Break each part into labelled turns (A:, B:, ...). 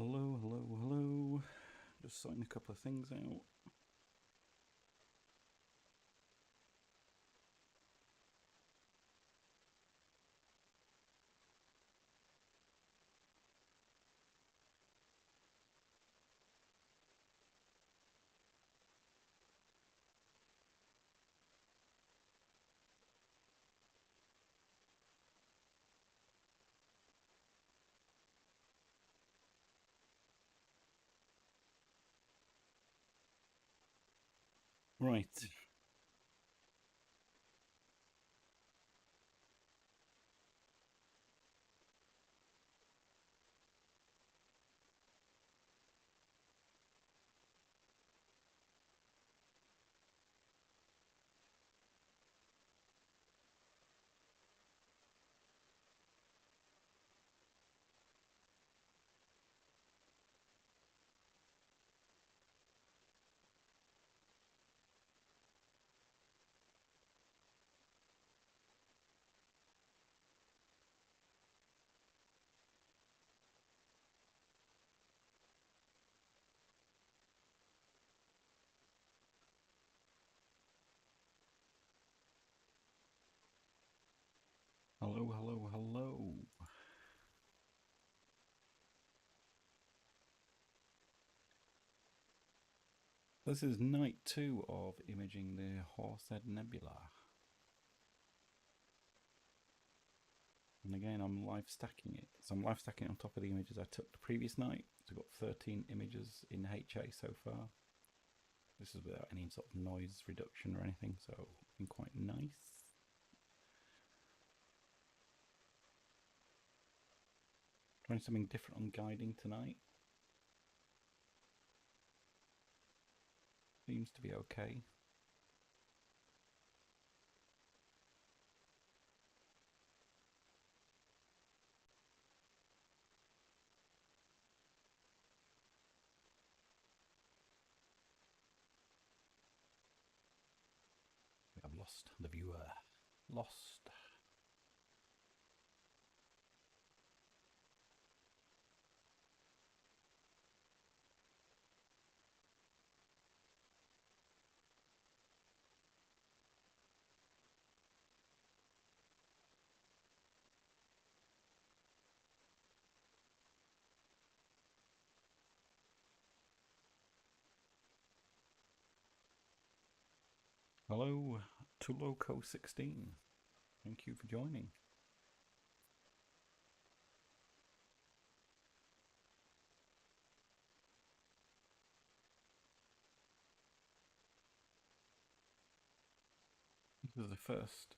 A: Hello, hello, hello. Just sorting a couple of things out. Right. Hello, hello, hello. This is night 2 of imaging the Horsehead Nebula. And again, I'm live stacking it. So I'm live stacking it on top of the images I took the previous night. So I've got 13 images in HA so far. This is without any sort of noise reduction or anything, so it's been quite nice. Trying something different on guiding tonight. Seems to be okay. I've lost the viewer. Lost. Hello, Tuloco16. Thank you for joining. This is the first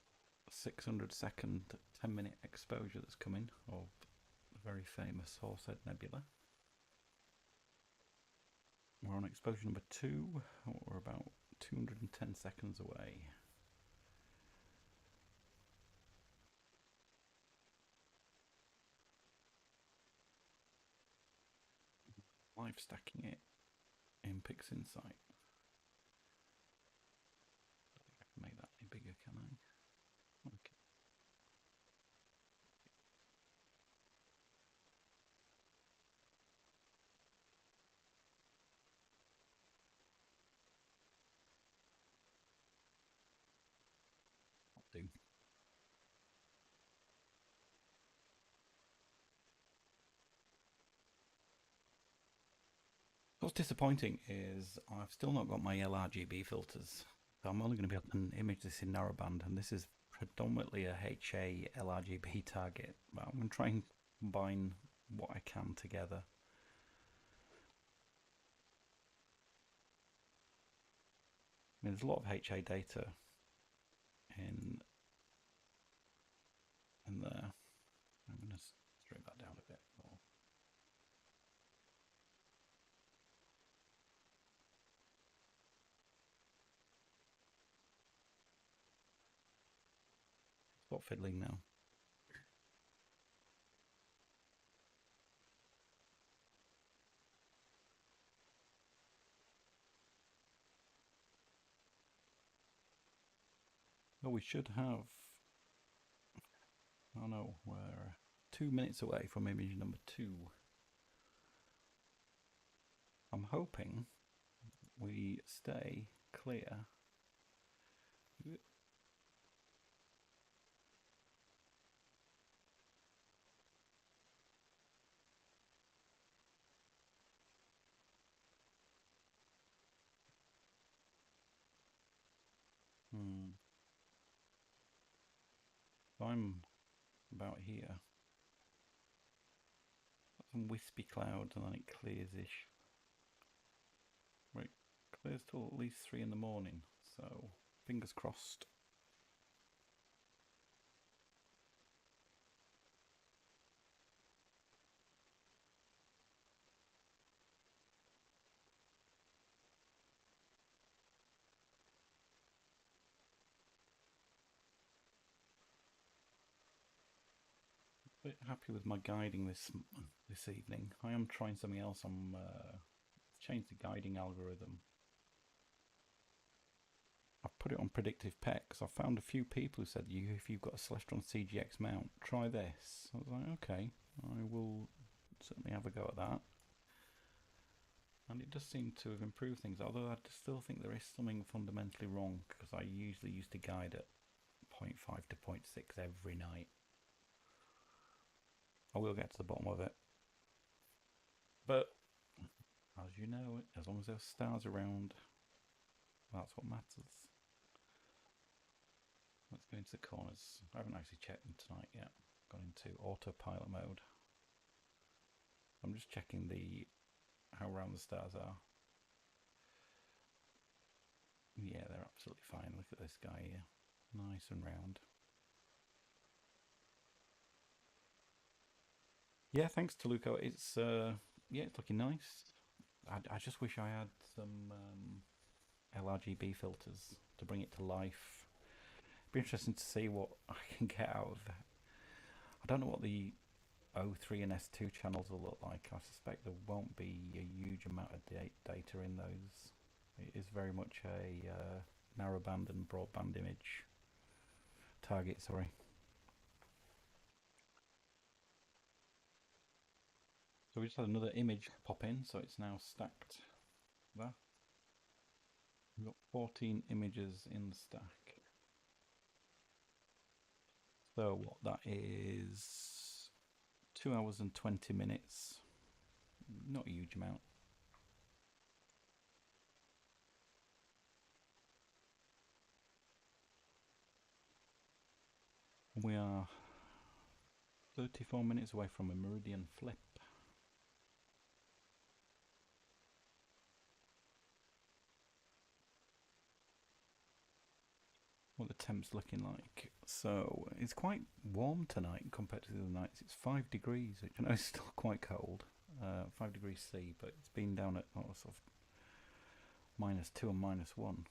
A: 600-second, 10-minute exposure that's coming of the very famous Horsehead Nebula. We're on exposure number 2. We're about 210 seconds away. Live stacking it in PixInsight. I don't think I can make that any bigger, can I? Okay. I'll do. What's disappointing is I've still not got my LRGB filters. So I'm only going to be able to image this in narrowband, and this is predominantly a HA LRGB target. But I'm going to try and combine what I can together. I mean, there's a lot of HA data in there. I'm going to straighten that down a bit more. Stop fiddling now. Oh, we should have... Oh no, we're 2 minutes away from image number 2. I'm hoping we stay clear. So I'm about here. Some wispy clouds and then it clears-ish. Right, clears till at least 3 in the morning, so fingers crossed. A bit happy with my guiding this evening. I am trying something else. I'm changed the guiding algorithm. I've put it on predictive PET because I found a few people who said, if you've got a Celestron CGX mount, try this. I was like, okay, I will certainly have a go at that. And it does seem to have improved things, although I still think there is something fundamentally wrong because I usually used to guide at 0.5 to 0.6 every night. I will get to the bottom of it. But, as you know, as long as there's stars around, that's what matters. Let's go into the corners. I haven't actually checked them tonight yet. Gone into autopilot mode. I'm just checking how round the stars are. Yeah, they're absolutely fine. Look at this guy here. Nice and round. Yeah, thanks to Luco. It's it's looking nice. I just wish I had some LRGB filters to bring it to life. It'd be interesting to see what I can get out of that. I don't know what the O3 and S2 channels will look like. I suspect there won't be a huge amount of data in those. It is very much a narrowband and broadband image target, sorry. So we just had another image pop in, so it's now stacked there. We've got 14 images in the stack. So what that is, 2 hours and 20 minutes. Not a huge amount. We are 34 minutes away from a Meridian Flip. What the temp's looking like. So it's quite warm tonight compared to the other nights. It's 5 degrees, which I know is still quite cold. 5 degrees C, but it's been down at sort of -2 and -1.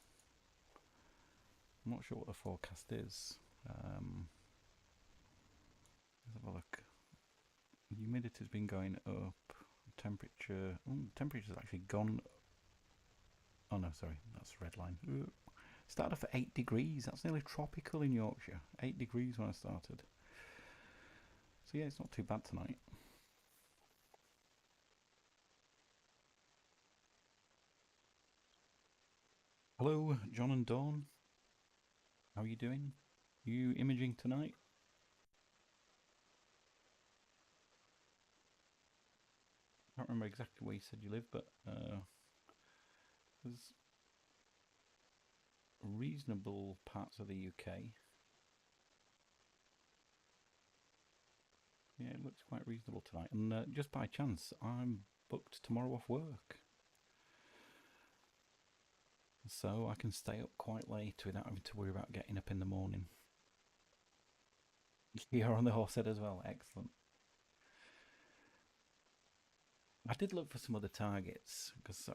A: I'm not sure what the forecast is. Let's have a look. Humidity's been going up. Temperature's actually gone. Oh no, sorry, that's the red line. Started off at 8 degrees. That's nearly tropical in Yorkshire. 8 degrees when I started. So yeah, it's not too bad tonight. Hello, John and Dawn. How are you doing? You imaging tonight? I can't remember exactly where you said you live, but there's reasonable parts of the UK. Yeah, it looks quite reasonable tonight. And just by chance, I'm booked tomorrow off work. So I can stay up quite late without having to worry about getting up in the morning. You're on the Horsehead as well. Excellent. I did look for some other targets because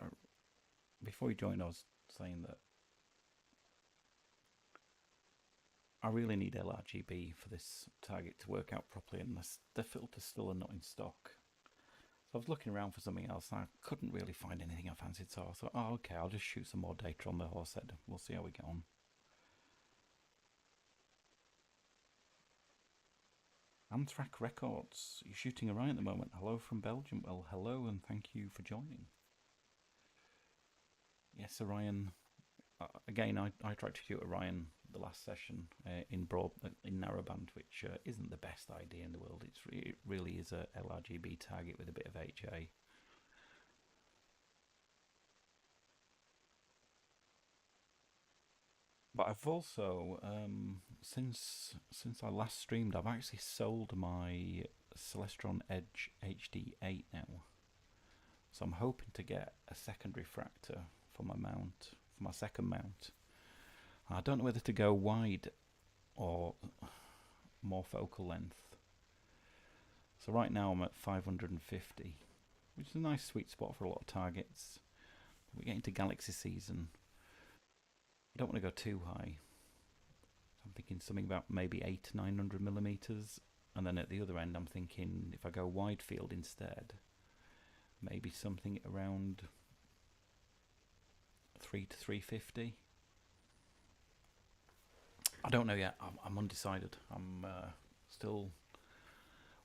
A: before you joined, I was saying that I really need LRGB for this target to work out properly, and the filters still are not in stock. So I was looking around for something else, and I couldn't really find anything I fancied. So I thought, oh, okay, I'll just shoot some more data on the Horsehead. We'll see how we get on. Anthrac Records, you're shooting away at the moment. Hello from Belgium. Well, hello, and thank you for joining. Yes, Orion. Again, I tried to shoot Orion the last session in narrowband, which isn't the best idea in the world. It really is a LRGB target with a bit of HA. But I've also since I last streamed, I've actually sold my Celestron Edge HD8 now. So I'm hoping to get a second refractor for my mount, for my second mount. I don't know whether to go wide or more focal length. So right now I'm at 550, which is a nice sweet spot for a lot of targets. We're getting to galaxy season. I don't want to go too high. I'm thinking something about maybe 800 to 900 mm, and then at the other end I'm thinking if I go wide field instead, maybe something around 3 to 350. I don't know yet. I'm undecided. I'm still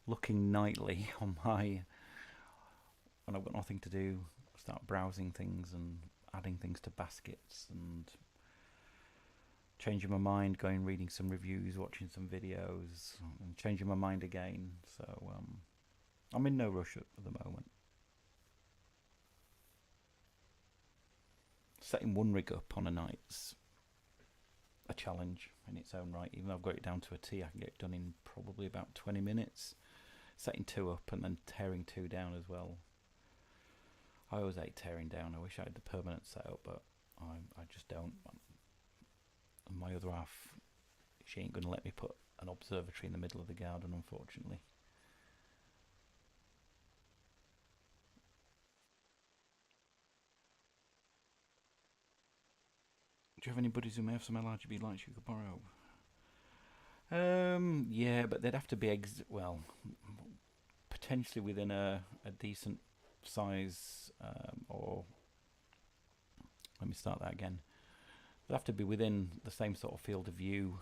A: looking nightly on my when I've got nothing to do. Start browsing things and adding things to baskets and changing my mind, going reading some reviews, watching some videos, and changing my mind again. So I'm in no rush at the moment. Setting one rig up on a night's a challenge in its own right. Even though I've got it down to a T, I can get it done in probably about 20 minutes. Setting two up and then tearing two down as well. I always hate tearing down. I wish I had the permanent setup, but I just don't. And my other half, she ain't going to let me put an observatory in the middle of the garden, unfortunately. Do you have any buddies who may have some LRGB lights you could borrow? Yeah, but they'd have to be well, potentially within a decent size, or let me start that again. They'd have to be within the same sort of field of view.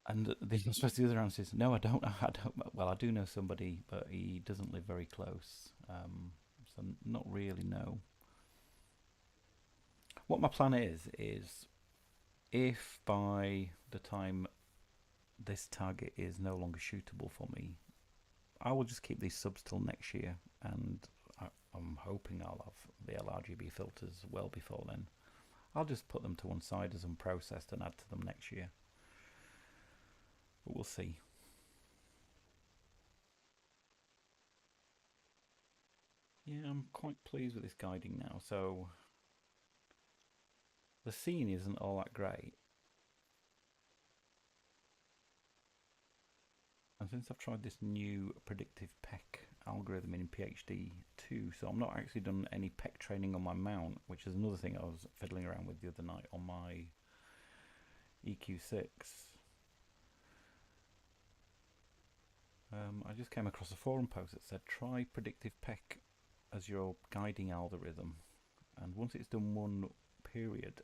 A: And I suppose the other answer is no. I don't. I don't. Well, I do know somebody, but he doesn't live very close. So not really. No. What my plan is if by the time this target is no longer shootable for me, I will just keep these subs till next year, and I'm hoping I'll have the LRGB filters well before then. I'll just put them to one side as unprocessed and add to them next year. But we'll see. Yeah, I'm quite pleased with this guiding now. So the scene isn't all that great. And since I've tried this new predictive PEC algorithm in PhD 2, so I'm not actually done any PEC training on my mount, which is another thing I was fiddling around with the other night on my EQ6. I just came across a forum post that said try predictive PEC as your guiding algorithm, and once it's done one period,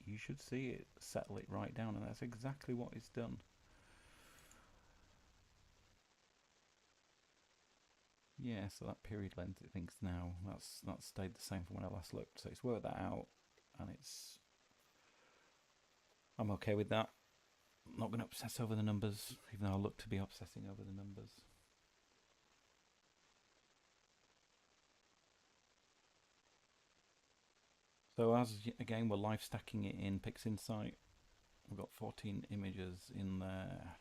A: you should see it settle it right down, and that's exactly what it's done. Yeah, so that period length it thinks now that's stayed the same from when I last looked. So it's worked that out, and I'm okay with that. I'm not going to obsess over the numbers, even though I look to be obsessing over the numbers. So as again, we're live stacking it in PixInsight. We've got 14 images in there.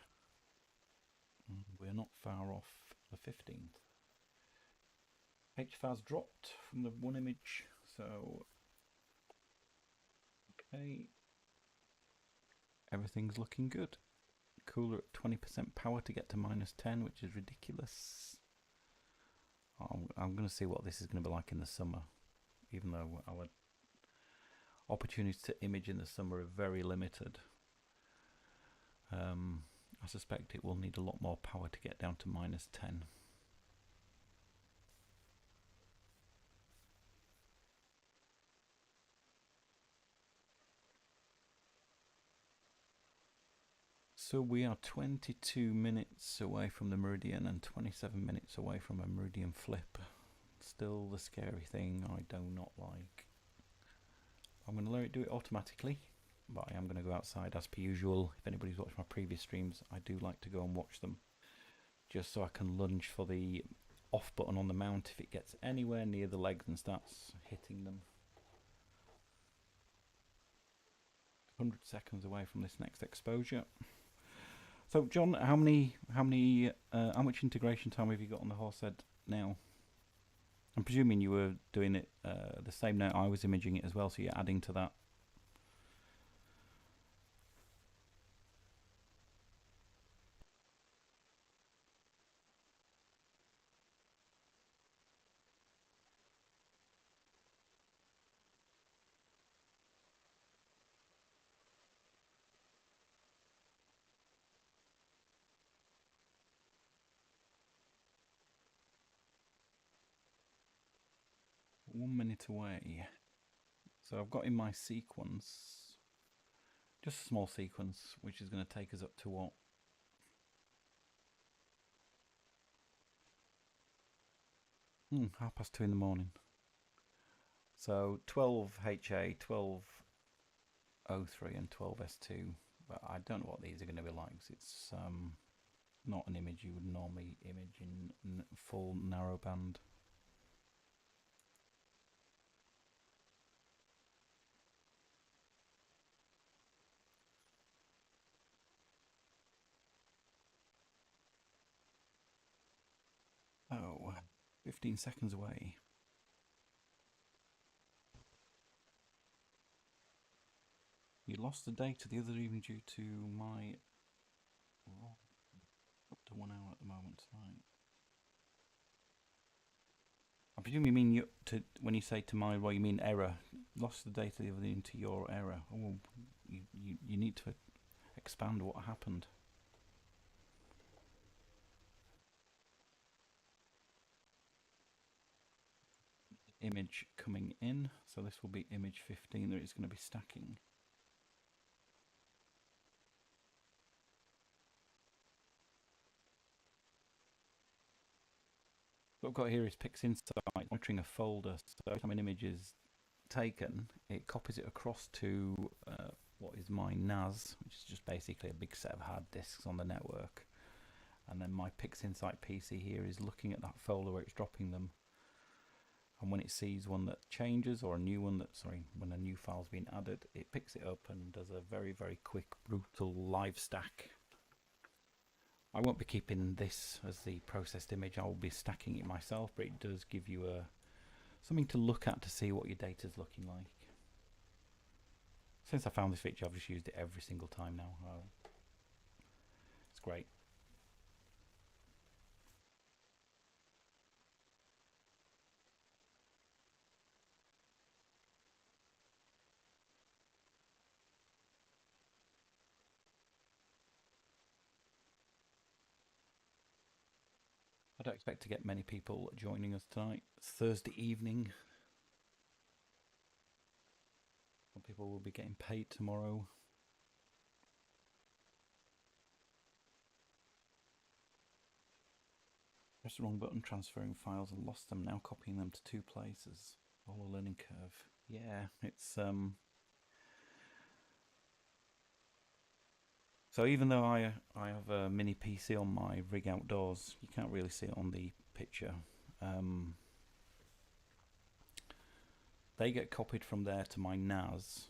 A: We're not far off the 15th. HFA's dropped from the one image, so okay, everything's looking good. Cooler at 20% power to get to -10, which is ridiculous. I'm going to see what this is going to be like in the summer, even though our opportunities to image in the summer are very limited. I suspect it will need a lot more power to get down to -10. So we are 22 minutes away from the Meridian and 27 minutes away from a Meridian Flip. Still the scary thing I do not like. I'm going to let it do it automatically, but I am going to go outside as per usual. If anybody's watched my previous streams, I do like to go and watch them, just so I can lunge for the off button on the mount if it gets anywhere near the legs and starts hitting them. 100 seconds away from this next exposure. So John, how much integration time have you got on the Horsehead now? I'm presuming you were doing it the same night I was imaging it as well, so you're adding to that. One minute away. So I've got in my sequence, just a small sequence, which is going to take us up to what? Half past 2 in the morning. So 12 HA, 12 O3 and 12 S2. But I don't know what these are going to be like. It's not an image you would normally image in full narrowband. Oh, 15 seconds away. You lost the data the other evening due to my... up to 1 hour at the moment tonight. I presume you mean when you say to my, well, you mean error. Lost the data the other evening to your error. Oh, you need to expand what happened. Image coming in, so this will be image 15 that it's going to be stacking. What I've got here is PixInsight monitoring a folder, so every time an image is taken, it copies it across to what is my NAS, which is just basically a big set of hard disks on the network. And then my PixInsight PC here is looking at that folder where it's dropping them. And when it sees one that changes, or a new one that, when a new file's been added, it picks it up and does a very, very quick, brutal live stack. I won't be keeping this as the processed image, I will be stacking it myself, but it does give you something to look at to see what your data's looking like. Since I found this feature, I've just used it every single time now. It's great. I don't expect to get many people joining us tonight. It's Thursday evening. Some people will be getting paid tomorrow. Pressed the wrong button, transferring files, and lost them. Now copying them to 2 places. All a learning curve. Yeah, it's So even though I have a mini PC on my rig outdoors, you can't really see it on the picture. They get copied from there to my NAS,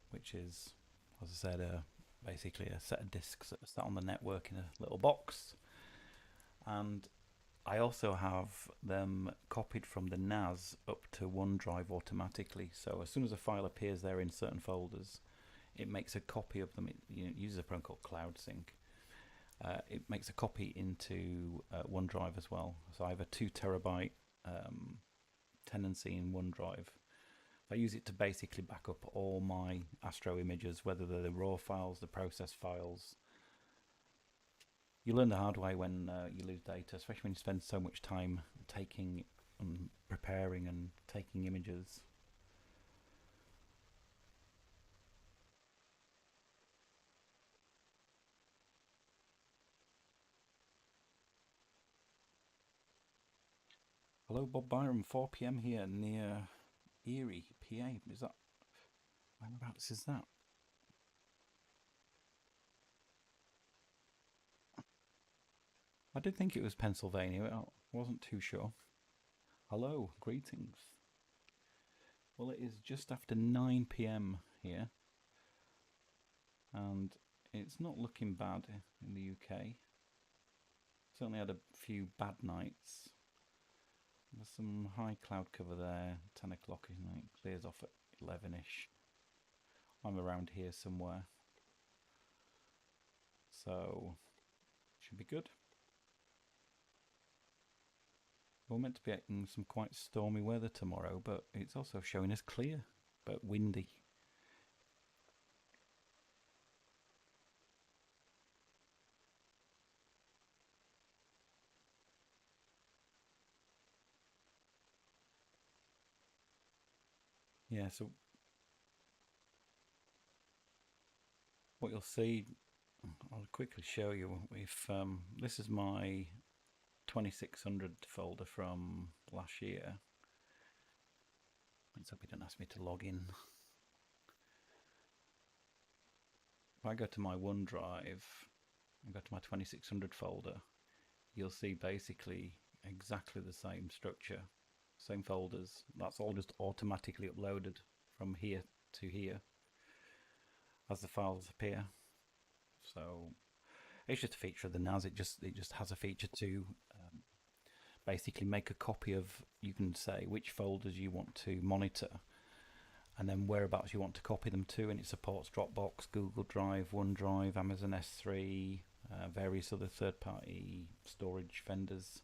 A: which is, as I said, basically a set of disks that are sat on the network in a little box. And I also have them copied from the NAS up to OneDrive automatically. So as soon as a file appears there in certain folders, it makes a copy of them. It uses a program called CloudSync. It makes a copy into OneDrive as well. So I have a 2 terabyte tenancy in OneDrive. I use it to basically back up all my Astro images, whether they're the raw files, the process files. You learn the hard way when you lose data, especially when you spend so much time taking and preparing and taking images. Hello, Bob Byron, 4 p.m. here near Erie, PA. Is that, whereabouts is that? I did think it was Pennsylvania. I wasn't too sure. Hello, greetings. Well, it is just after 9 p.m. here, and it's not looking bad in the UK. Certainly had a few bad nights. There's some high cloud cover there. 10 o'clock, isn't it? Clears off at 11ish. I'm around here somewhere, so should be good. We're meant to be getting some quite stormy weather tomorrow, but it's also showing us clear, but windy. Yeah, so what you'll see, I'll quickly show you. If this is my 2600 folder from last year. Let's hope it doesn't ask me to log in. If I go to my OneDrive and go to my 2600 folder, you'll see basically exactly the same structure, same folders. That's all just automatically uploaded from here to here as the files appear. So it's just a feature of the NAS. It just has a feature to basically make a copy of, you can say which folders you want to monitor and then whereabouts you want to copy them to, and it supports Dropbox, Google Drive, OneDrive, Amazon S3, various other third-party storage vendors.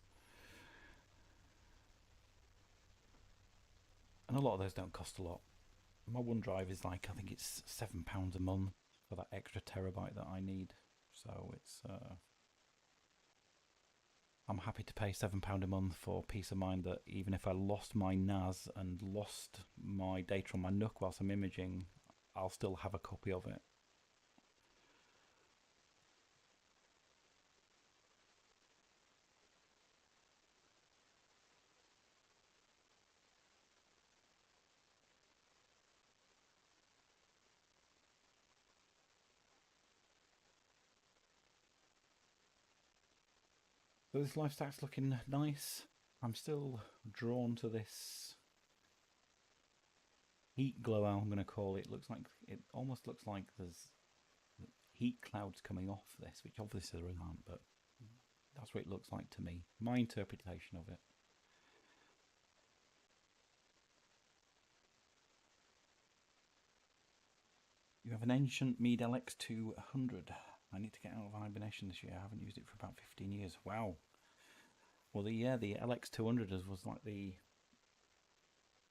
A: And a lot of those don't cost a lot. My OneDrive is like, I think it's £7 a month for that extra terabyte that I need. So it's I'm happy to pay £7 a month for peace of mind that even if I lost my NAS and lost my data on my NUC whilst I'm imaging, I'll still have a copy of it. So this life stack's looking nice. I'm still drawn to this heat glow, I'm going to call it. It almost looks like there's heat clouds coming off this, which obviously there aren't, but that's what it looks like to me. My interpretation of it. You have an ancient Meade LX200. I need to get out of hibernation this year. I haven't used it for about 15 years. Wow. Well, the LX200 was like the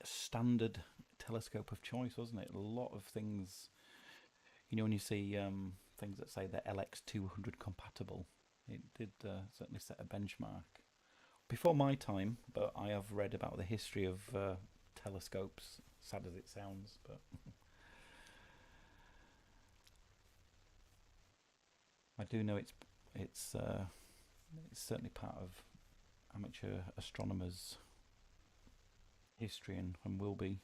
A: standard telescope of choice, wasn't it? A lot of things, when you see things that say they're LX200 compatible, it did certainly set a benchmark. Before my time, but I have read about the history of telescopes, sad as it sounds, but I do know it's certainly part of amateur astronomers' history and will be.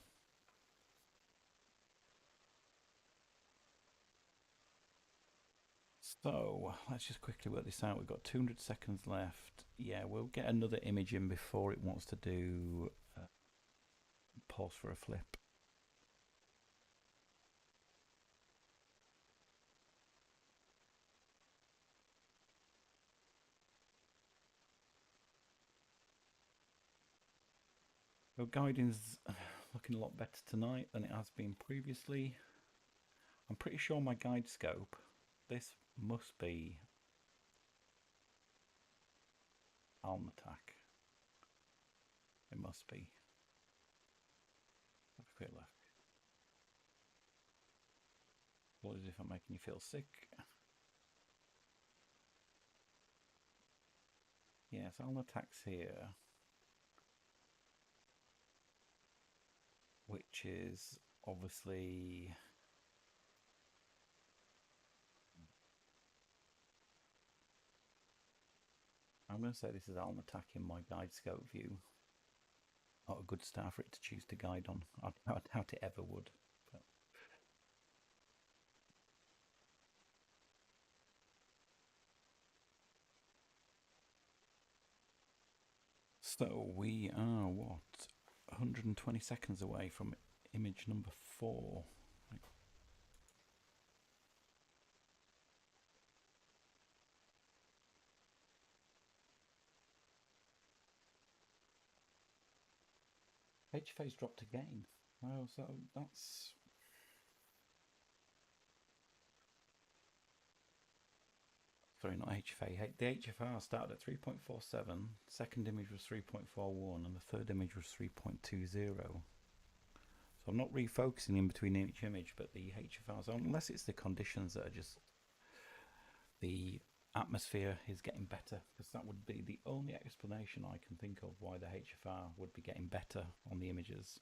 A: So let's just quickly work this out. We've got 200 seconds left. Yeah, we'll get another image in before it wants to do pause for a flip. Your guiding's looking a lot better tonight than it has been previously. I'm pretty sure my guide scope, this must be Almatac. It must be. Have a quick look. What is it if I'm making you feel sick? Yes, Almatac's here. Which is obviously I'm going to say this is Almatac in my guide scope view. not a good star for it to choose to guide on. I doubt it ever would. But. So we are, what, 120 seconds away from image number 4. H phase dropped again. Oh, so that's... Sorry, not HFA. The HFR started at 3.47, second image was 3.41, and the third image was 3.20. So I'm not refocusing in between each image, but the HFRs, unless it's the conditions that are just... The atmosphere is getting better, because that would be the only explanation I can think of why the HFR would be getting better on the images.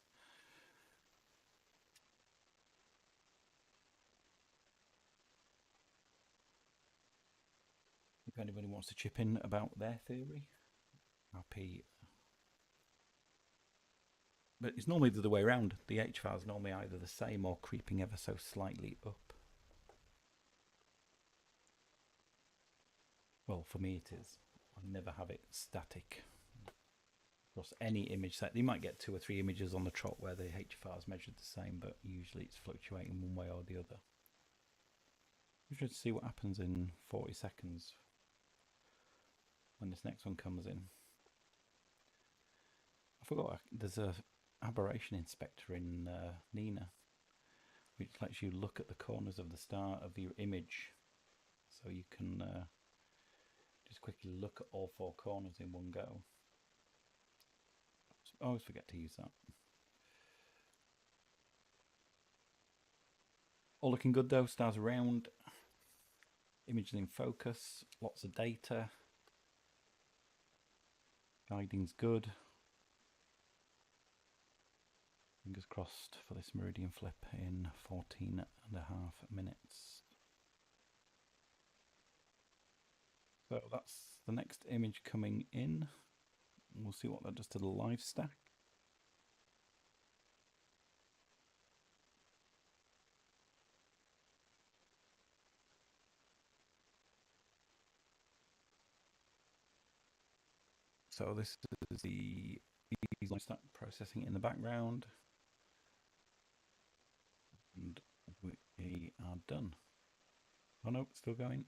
A: If anybody wants to chip in about their theory, happy. But it's normally the other way around. The HFR is normally either the same or creeping ever so slightly up. Well, for me it is. I never have it static across any image set. You might get 2 or 3 images on the trot where the HFR is measured the same, but usually it's fluctuating one way or the other. We should see what happens in 40 seconds when this next one comes in. I forgot there's a Aberration Inspector in Nina, which lets you look at the corners of the star of your image, so you can just quickly look at all 4 corners in one go. I always forget to use that. All looking good though, stars around, images in focus, lots of data, guiding's good. Fingers crossed for this Meridian Flip in 14.5 minutes. So that's the next image coming in. We'll see what that does to the live stack. So this is the live stack processing in the background. And we are done. Oh no, still going.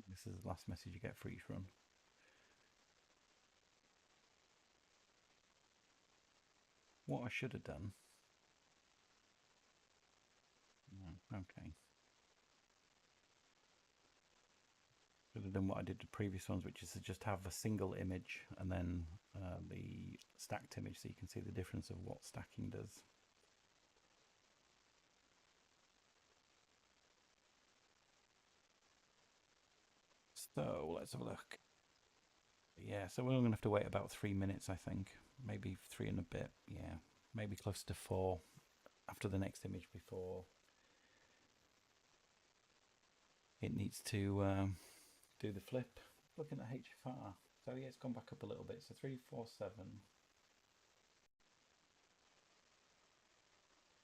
A: This is the last message you get for each run. What I should have done. No, okay. Should have done what I did the previous ones, which is to just have a single image and then the stacked image, so you can see the difference of what stacking does. So let's have a look. Yeah, so we're going to have to wait about 3 minutes, I think. Maybe 3 and a bit. Yeah, maybe close to 4 after the next image before it needs to do the flip. Looking at HFR. So yeah, it's gone back up a little bit. So 347,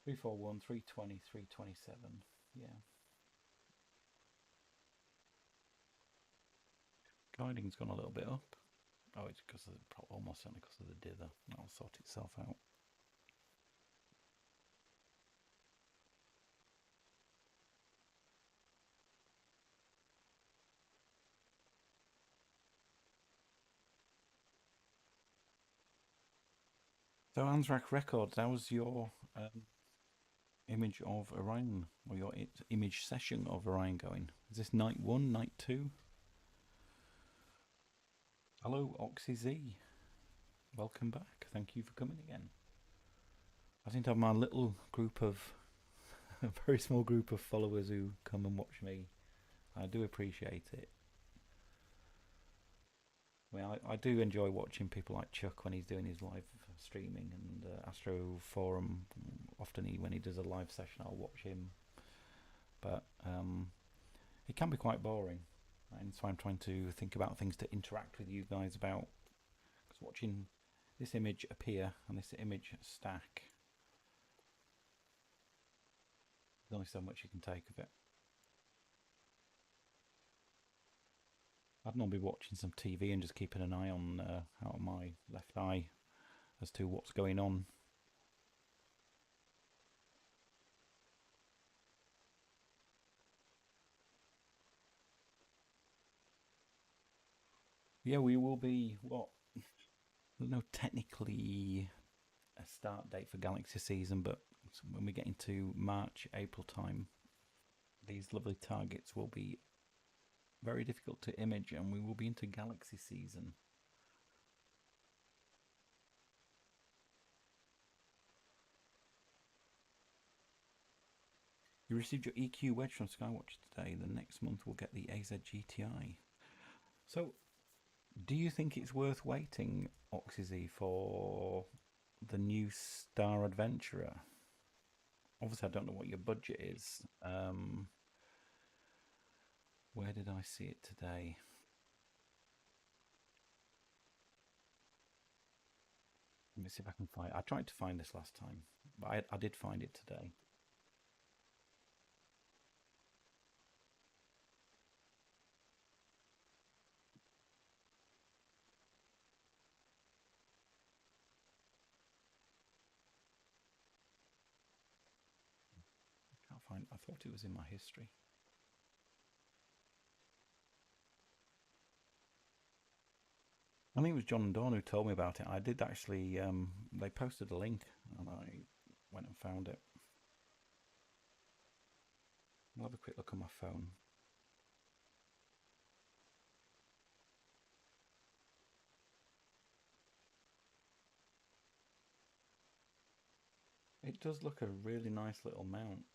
A: 341, 320, 327. Yeah. Guiding's gone a little bit up. Oh, it's because of the, almost certainly because of the dither. That'll sort itself out. So Anzrak Records, that was your image of Orion, or your image session of Orion going. Is this night 1, night 2? Hello, Oxy Z. Welcome back. Thank you for coming again. I seem to have my little group of, a very small group of followers who come and watch me. I do appreciate it. I mean, I do enjoy watching people like Chuck when he's doing his live streaming, and Astro Forum. Often when he does a live session, I'll watch him. But it can be quite boring. And so I'm trying to think about things to interact with you guys about. Because watching this image appear and this image stack, there's only so much you can take of it. I'd normally be watching some TV and just keeping an eye on out of my left eye as to what's going on. Yeah, we will be, what? No, technically a start date for Galaxy season, but when we get into March, April time, these lovely targets will be very difficult to image and we will be into Galaxy season. You received your EQ wedge from Skywatch today. The next month we'll get the AZ GTI. So, do you think it's worth waiting, Oxyz, for the new Star Adventurer? Obviously, I don't know what your budget is. Where did I see it today? Let me see if I can find it. I tried to find this last time, but I did find it today. I can't find it. I thought it was in my history. I think it was John and Dawn who told me about it. I did actually, they posted a link and I went and found it. I'll have a quick look on my phone. It does look a really nice little mount.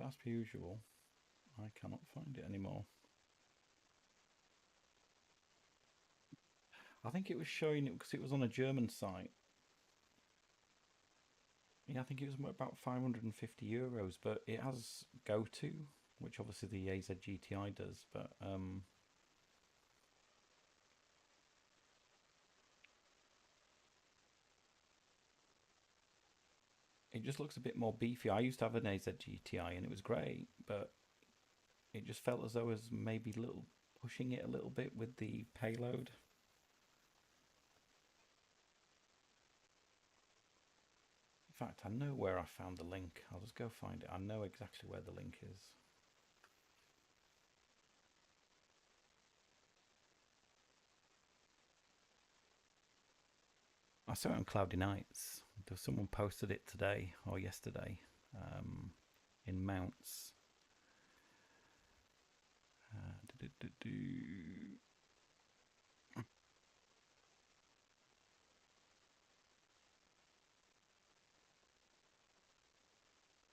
A: As per usual, I cannot find it anymore. I think it was showing it because it was on a German site. Yeah, I think it was about €550, but it has go-to, which obviously the AZ GTI does, but it just looks a bit more beefy. I used to have an AZ GTI and it was great, but it just felt as though it was maybe pushing it a little bit with the payload. In fact, I know where I found the link. I'll just go find it. I know exactly where the link is. I saw it on Cloudy Nights. There was someone posted it today or yesterday in mounts.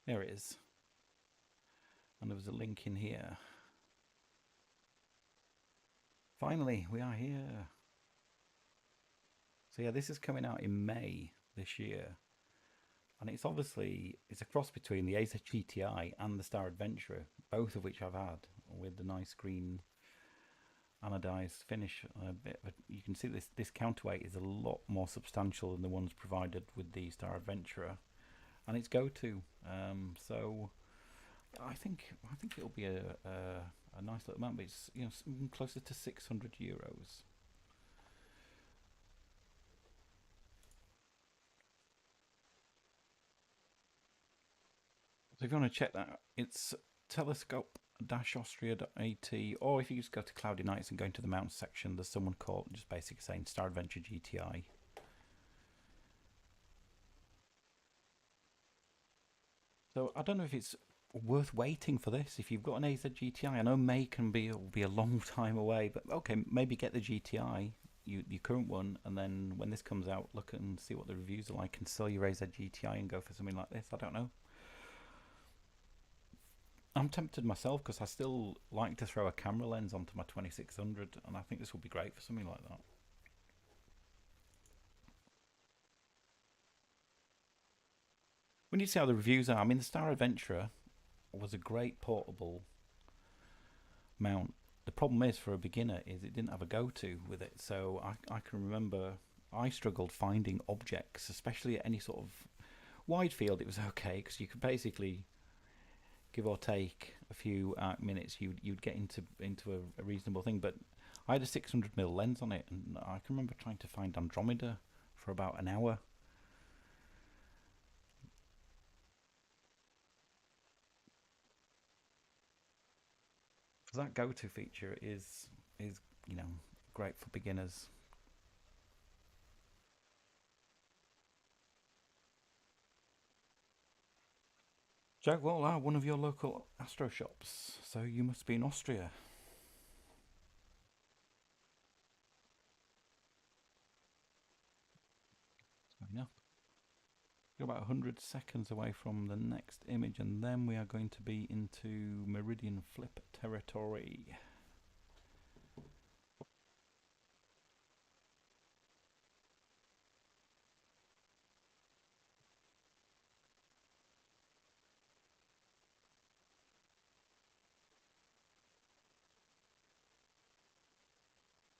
A: There it is. And there was a link in here. Finally, we are here. So yeah, this is coming out in May this year. And it's a cross between the AZ GTI and the Star Adventurer, both of which I've had, with the nice green anodized finish. You can see this counterweight is a lot more substantial than the ones provided with the Star Adventurer, and it's go-to. So I think it'll be a nice little mount, but it's closer to €600. So if you want to check that, it's telescope-austria.at, or if you just go to Cloudy Nights and go into the mountains section, there's someone called just basically saying Star Adventure GTI. So I don't know if it's worth waiting for this. If you've got an AZ GTI, I know May will be a long time away, but okay, maybe get the GTI your current one, and then when this comes out, look and see what the reviews are like, and sell your AZ GTI and go for something like this. I don't know. I'm tempted myself because I still like to throw a camera lens onto my 2600, and I think this would be great for something like that. We need to see how the reviews are. I mean, the Star Adventurer was a great portable mount. The problem is, for a beginner, is it didn't have a go-to with it. So I can remember I struggled finding objects, especially at any sort of wide field. It was okay because you could basically, give or take a few minutes, you'd get into a reasonable thing. But I had a 600mm lens on it, and I can remember trying to find Andromeda for about an hour. So that go-to feature is you know great for beginners. Jack, well, one of your local Astro shops, so you must be in Austria. Going up. You're about 100 seconds away from the next image, and then we are going to be into Meridian Flip territory.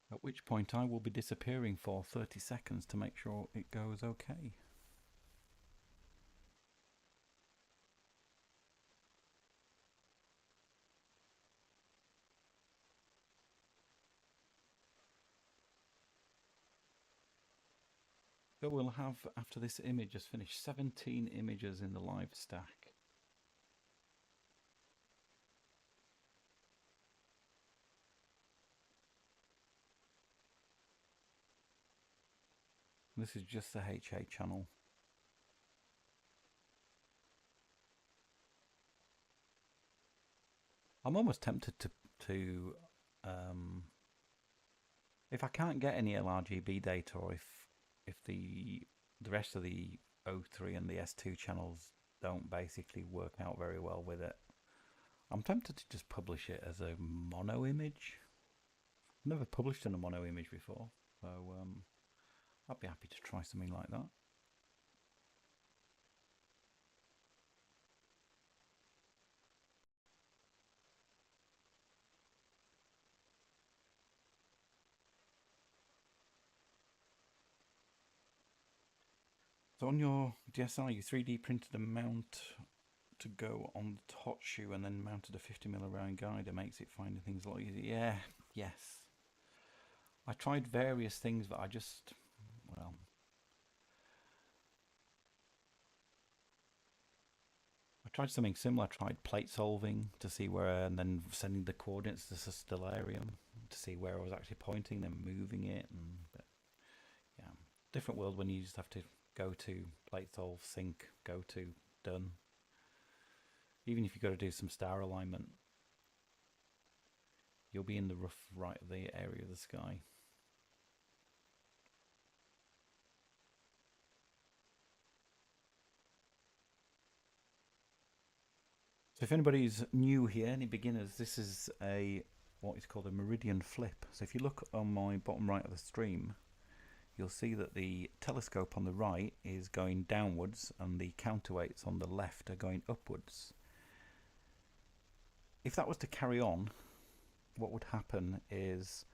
A: At which point I will be disappearing for 30 seconds to make sure it goes okay. So we'll have, after this image has finished, 17 images in the live stack. This is just the HA channel. I'm almost tempted to if I can't get any LRGB data, or if the rest of the O3 and the S2 channels don't basically work out very well with it, I'm tempted to just publish it as a mono image. I've never published in a mono image before, so I'd be happy to try something like that. So on your DSLR, you 3D printed a mount to go on the hot shoe, and then mounted a 50mm round guide. It makes it finding things a lot easier. Yeah, yes. I tried various things, but I just, well, I tried something similar. I tried plate solving to see where, and then sending the coordinates to the stellarium to see where I was actually pointing, then moving it. And but yeah, different world when you just have to go to plate solve, sync, go to, done. Even if you've got to do some star alignment, you'll be in the rough right of the area of the sky. So if anybody's new here, any beginners, this is what is called a Meridian Flip. So if you look on my bottom right of the stream, you'll see that the telescope on the right is going downwards and the counterweights on the left are going upwards. If that was to carry on, what would happen is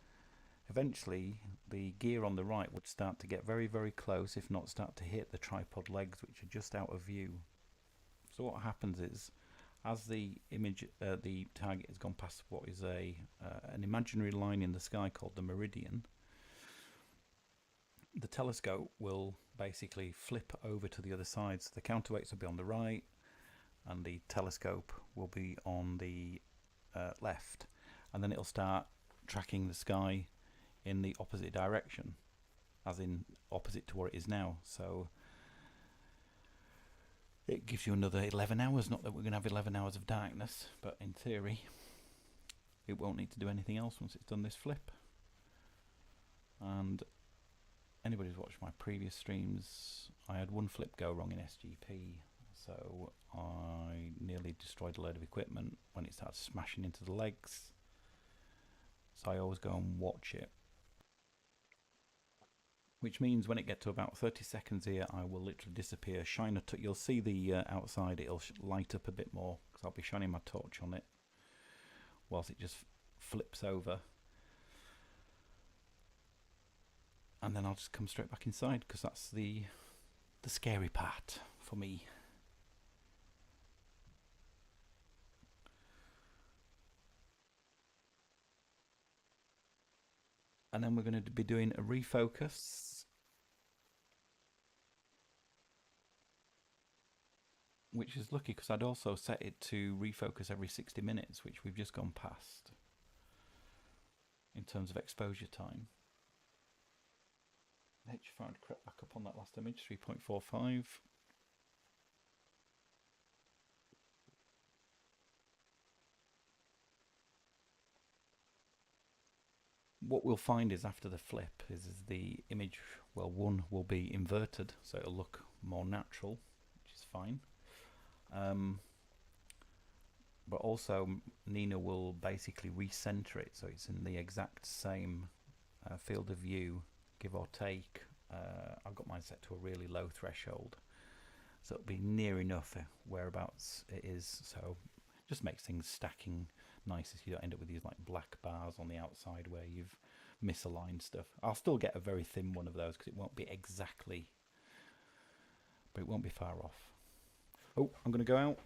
A: eventually the gear on the right would start to get very, very close, if not start to hit the tripod legs, which are just out of view. So what happens is, as the image, the target has gone past what is an imaginary line in the sky called the meridian, the telescope will basically flip over to the other side. So the counterweights will be on the right, and the telescope will be on the left, and then it'll start tracking the sky in the opposite direction, as in opposite to where it is now. So it gives you another 11 hours. Not that we're going to have 11 hours of darkness, but in theory it won't need to do anything else once it's done this flip. And anybody who's watched my previous streams, I had one flip go wrong in SGP, so I nearly destroyed a load of equipment when it started smashing into the legs. So I always go and watch it, which means when it gets to about 30 seconds here, I will literally disappear, shine a you'll see the outside, it'll light up a bit more, because I'll be shining my torch on it, whilst it just flips over. And then I'll just come straight back inside, because that's the scary part for me. And then we're going to be doing a refocus, which is lucky because I'd also set it to refocus every 60 minutes, which we've just gone past in terms of exposure time. H5 crept back up on that last image, 3.45. What we'll find is after the flip is the image, well, one will be inverted, so it'll look more natural, which is fine. But also Nina will basically recenter it, so it's in the exact same field of view, give or take. I've got mine set to a really low threshold, so it'll be near enough whereabouts it is, so it just makes things stacking nice, so you don't end up with these like black bars on the outside where you've misaligned stuff. I'll still get a very thin one of those because it won't be exactly, but it won't be far off. Oh, I'm going to go out.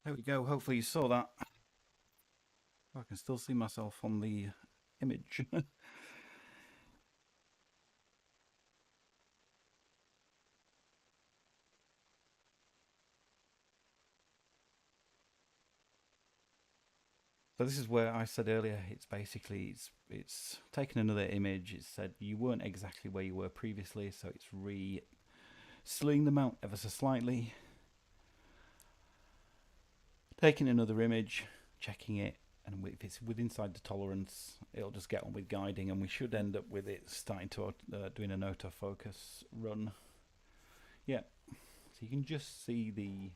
A: There we go. Hopefully you saw that. I can still see myself on the image. So this is where I said earlier, it's basically, it's taken another image. It said you weren't exactly where you were previously, so it's slewing them out ever so slightly, taking another image, checking it, and if it's inside the tolerance, it'll just get on with guiding, and we should end up with it starting to doing an autofocus run. Yeah, so you can just see the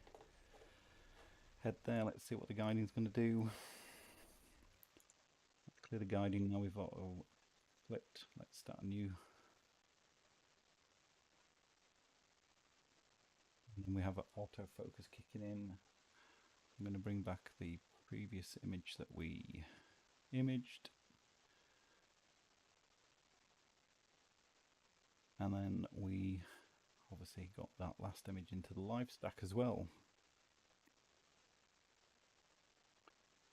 A: head there. Let's see what the guiding's going to do. Clear the guiding now. We've auto flipped. Let's start a new. And then we have an autofocus kicking in. I'm going to bring back the previous image that we imaged. And then we obviously got that last image into the live stack as well.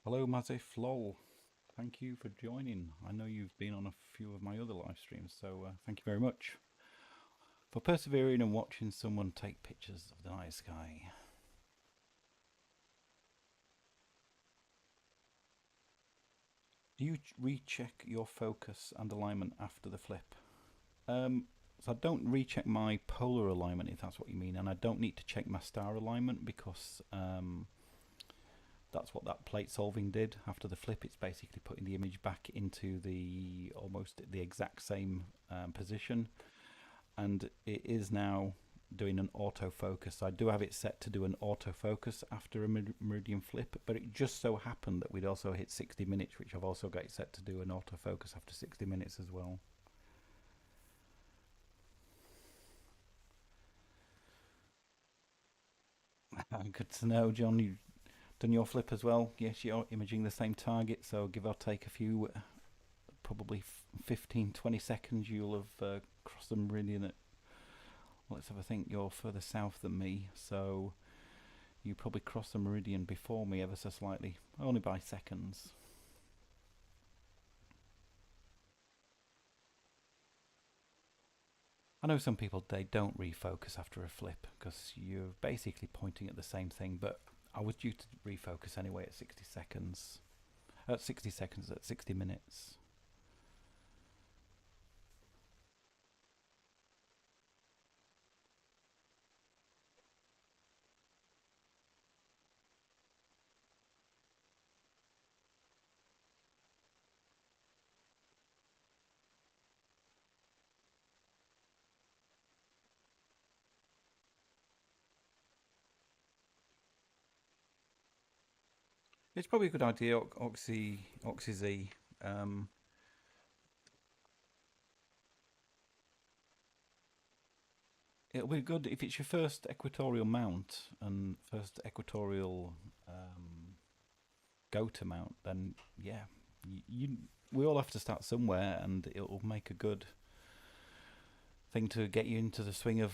A: Hello, Mazif Lol. Thank you for joining. I know you've been on a few of my other live streams, so thank you very much for persevering and watching someone take pictures of the night sky. Do you recheck your focus and alignment after the flip? So I don't recheck my polar alignment, if that's what you mean, and I don't need to check my star alignment because That's what that plate solving did. After the flip, it's basically putting the image back into the almost the exact same position, and it is now doing an autofocus. I do have it set to do an autofocus after a Meridian Flip, but it just so happened that we'd also hit 60 minutes, which I've also got it set to do an autofocus after 60 minutes as well. Good to know, John. You've done your flip as well. Yes, you're imaging the same target, so give or take a few, probably 15, 20 seconds, you'll have crossed the meridian at, let's have a think, you're further south than me, so you probably crossed the meridian before me ever so slightly, only by seconds. I know some people, they don't refocus after a flip because you're basically pointing at the same thing, but I was due to refocus anyway at 60 seconds. At 60 seconds, at 60 minutes. It's probably a good idea, Oxy um, it'll be good if it's your first equatorial mount and first equatorial go to mount. Then yeah, we all have to start somewhere, and it'll make a good thing to get you into the swing of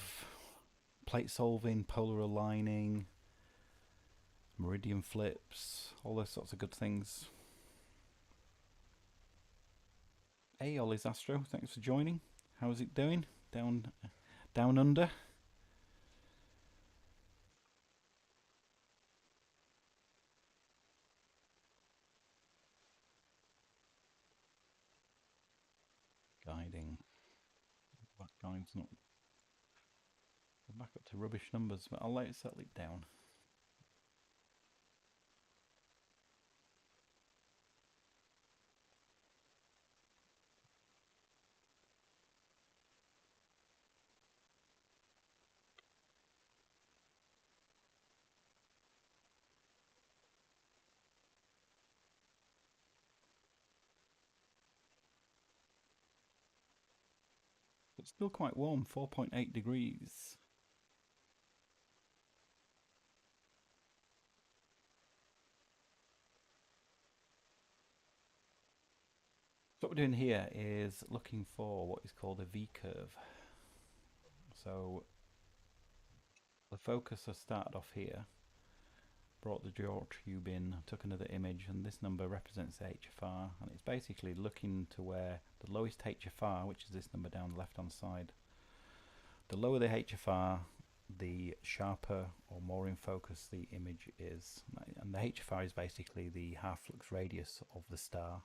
A: plate solving, polar aligning, meridian flips, all those sorts of good things. Hey, Ollie's Astro, thanks for joining. How's it doing down under? Guiding. That guide's not. We're back up to rubbish numbers, but I'll let it settle it down. It's still quite warm, 4.8 degrees. So what we're doing here is looking for what is called a V-curve. So the focus has started off here, brought the draw tube in, took another image, and this number represents the HFR, and it's basically looking to where the lowest HFR, which is this number down the left hand side, the lower the HFR, the sharper or more in focus the image is. And the HFR is basically the half flux radius of the star.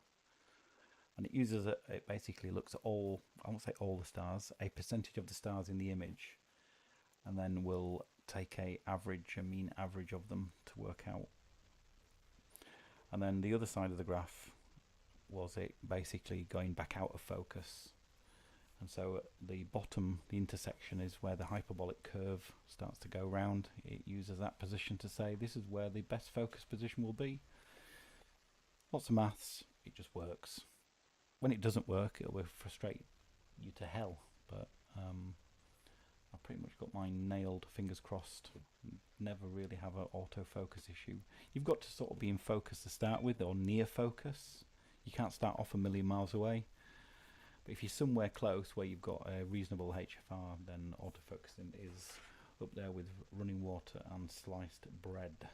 A: And it basically looks at all, I won't say all the stars, a percentage of the stars in the image, and then will take a mean average of them to work out. And then the other side of the graph was it basically going back out of focus. And so at the bottom, the intersection is where the hyperbolic curve starts to go round. It uses that position to say this is where the best focus position will be. Lots of maths, it just works. When it doesn't work, it will frustrate you to hell. But I've pretty much got mine nailed, fingers crossed. Never really have an autofocus issue. You've got to sort of be in focus to start with, or near focus. You can't start off a million miles away. But if you're somewhere close where you've got a reasonable HFR, then autofocusing is up there with running water and sliced bread.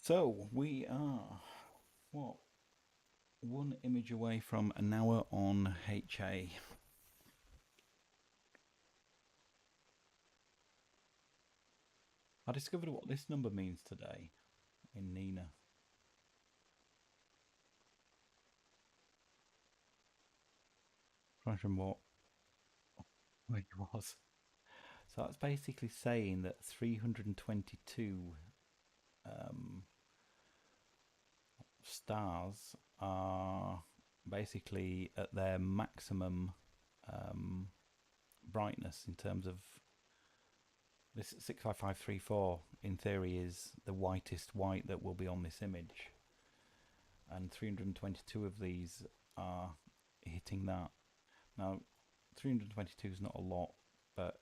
A: So we are, what, one image away from an hour on HA. I discovered what this number means today in Nina. Trying to remember what it was. So that's basically saying that 322 um, stars are basically at their maximum brightness in terms of this 65534 in theory is the whitest white that will be on this image, and 322 of these are hitting that. Now 322 is not a lot, but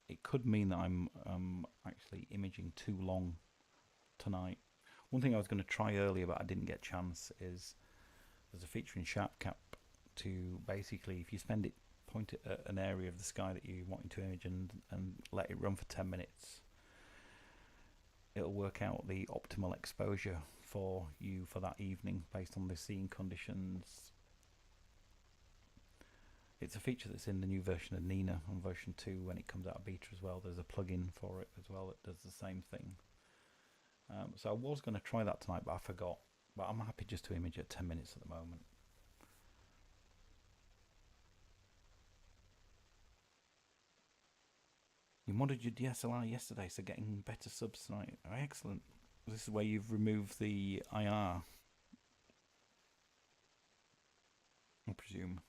A: it could mean that I'm actually imaging too long tonight. One thing I was going to try earlier but I didn't get a chance is there's a feature in SharpCap to basically, if you point it at an area of the sky that you want to image and let it run for 10 minutes, it'll work out the optimal exposure for you for that evening based on the seeing conditions. It's a feature that's in the new version of Nina on version 2 when it comes out of beta as well. There's a plugin for it as well that does the same thing. So I was going to try that tonight, but I forgot. But I'm happy just to image at 10 minutes at the moment. You modded your DSLR yesterday, so getting better subs tonight. Oh, excellent. This is where you've removed the IR, I presume.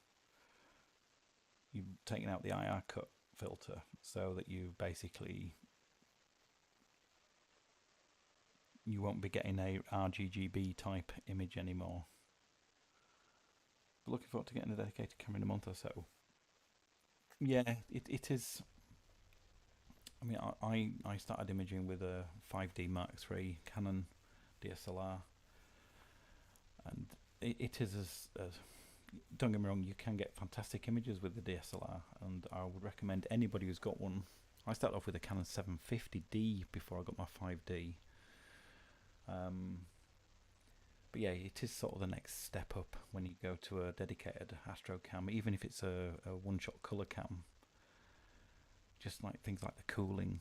A: You've taken out the IR cut filter so that you basically you won't be getting a RGB type image anymore. But looking forward to getting a dedicated camera in a month or so. Yeah, it is. I mean, I started imaging with a 5D Mark III Canon DSLR, and it is as don't get me wrong, you can get fantastic images with the DSLR, and I would recommend anybody who's got one. I started off with a Canon 750D before I got my 5D. But yeah, it is sort of the next step up when you go to a dedicated Astro cam, even if it's a one-shot color cam. Just like things like the cooling,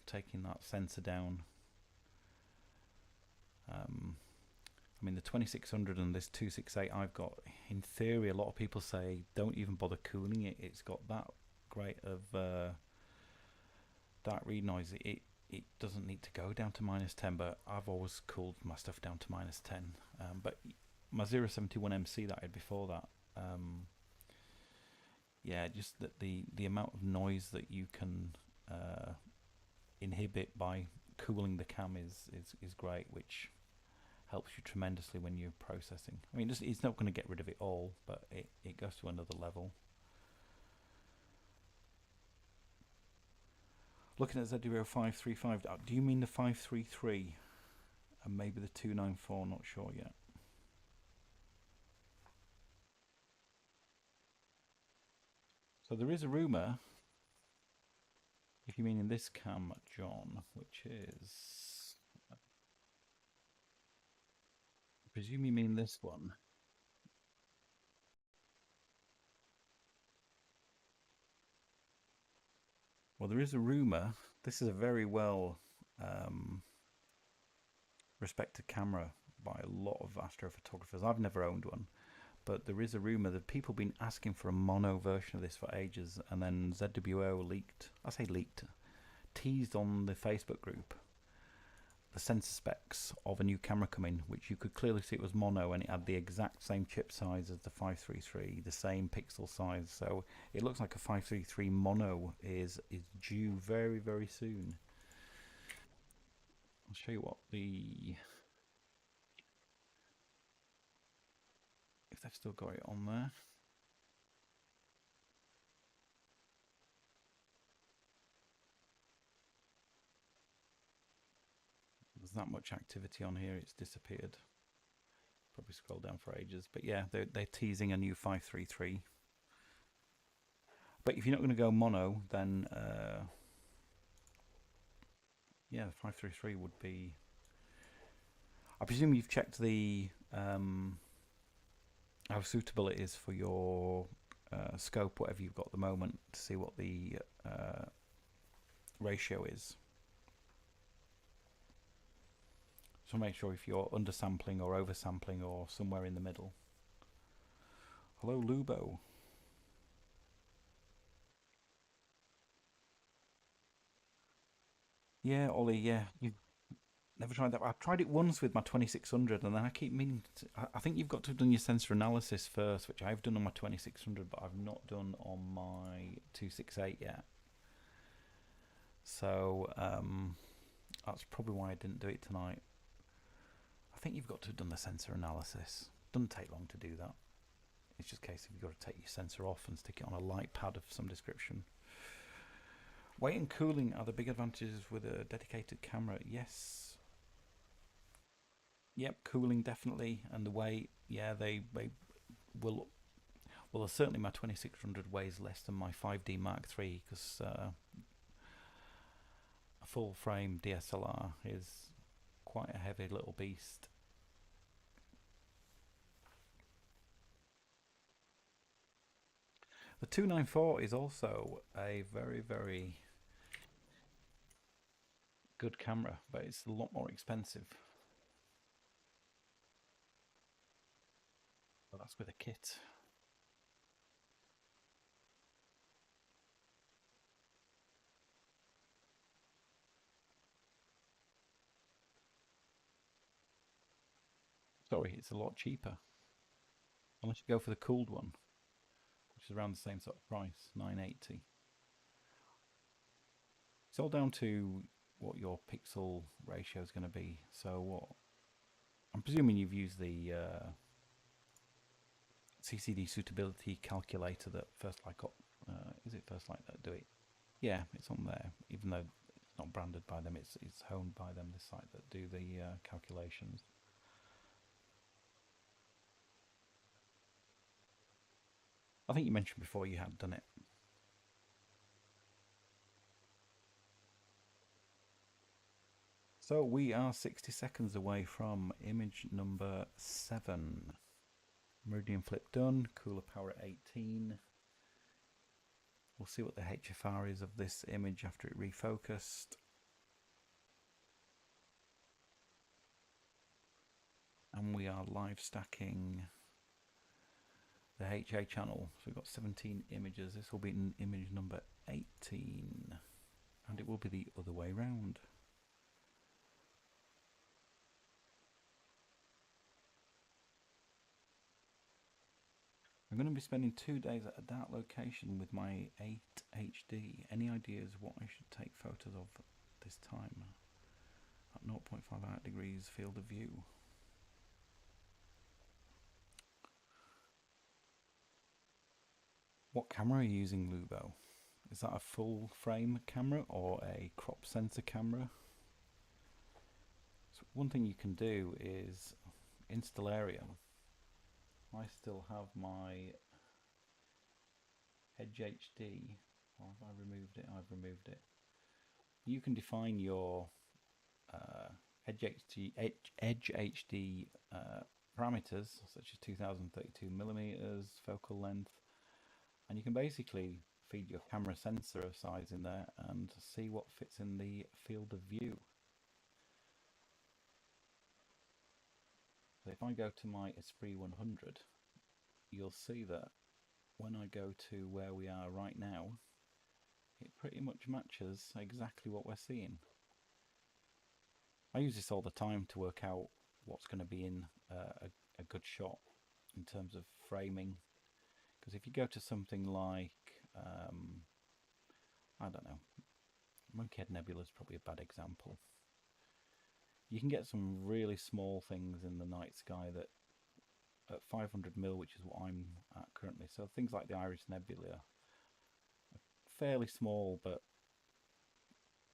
A: taking that sensor down. I mean, the 2600 and this 268 I've got, in theory, a lot of people say don't even bother cooling it. It's got that great of dark read noise. It doesn't need to go down to -10, but I've always cooled my stuff down to -10. But my 071MC that I had before that, yeah, just that the amount of noise that you can inhibit by cooling the cam is great, which helps you tremendously when you're processing. I mean, it's not going to get rid of it all, but it goes to another level. Looking at Z0535, do you mean the 533 and maybe the 294? Not sure yet. So there is a rumour, if you mean in this cam, John, which is, I presume you mean this one. Well, there is a rumour. This is a very well respected camera by a lot of astrophotographers. I've never owned one, but there is a rumour that people have been asking for a mono version of this for ages, and then ZWO leaked, I say leaked, teased on the Facebook group the sensor specs of a new camera coming, which you could clearly see it was mono, and it had the exact same chip size as the 533, the same pixel size. So it looks like a 533 mono is due very, very soon. I'll show you what if they've still got it on there. There's that much activity on here, it's disappeared. Probably scroll down for ages, but yeah, they're teasing a new 533. But if you're not going to go mono, then yeah, the 533 would be I presume you've checked the how suitable it is for your scope, whatever you've got at the moment, to see what the ratio is. So make sure if you're undersampling or oversampling or somewhere in the middle. Hello, Lubo. Yeah, Ollie, yeah. You've never tried that. I've tried it once with my 2600 and then I keep meaning to, I think you've got to have done your sensor analysis first, which I've done on my 2600, but I've not done on my 268 yet. So that's probably why I didn't do it tonight. I think you've got to have done the sensor analysis. Doesn't take long to do that. It's just a case of you've got to take your sensor off and stick it on a light pad of some description. Weight and cooling are the big advantages with a dedicated camera. Yes. Yep, cooling definitely, and the weight. Yeah, they will. Well, certainly my 2600 weighs less than my 5D Mark III because a full frame DSLR is quite a heavy little beast. The 294 is also a very, very good camera, but it's a lot more expensive. But that's with a kit. Sorry, it's a lot cheaper. Unless you go for the cooled one, which is around the same sort of price, 980. It's all down to what your pixel ratio is going to be. So what? I'm presuming you've used the CCD suitability calculator that First Light got. Is it First Light that do it? Yeah, it's on there. Even though it's not branded by them, it's honed by them. This site that do the calculations. I think you mentioned before you had done it. So we are 60 seconds away from image number 7. Meridian Flip done, cooler power at 18. We'll see what the HFR is of this image after it refocused. And we are live stacking the HA channel. So we've got 17 images. This will be image number 18. And it will be the other way round. I'm going to be spending 2 days at a dark location with my 8HD. Any ideas what I should take photos of this time? At 0.58 degrees field of view. What camera are you using, Lubo? Is that a full frame camera or a crop sensor camera? So one thing you can do is in Stellarium, I still have my Edge HD. Or have I removed it? I've removed it. You can define your Edge HD parameters, such as 2032 millimeters focal length, and you can basically feed your camera sensor size in there and see what fits in the field of view. So if I go to my ESPRIT 100, you'll see that when I go to where we are right now, it pretty much matches exactly what we're seeing. I use this all the time to work out what's going to be in a good shot in terms of framing. Because if you go to something like, I don't know, Horsehead Nebula is probably a bad example. You can get some really small things in the night sky that at 500mm, which is what I'm at currently. So things like the Aberration Nebula are fairly small, but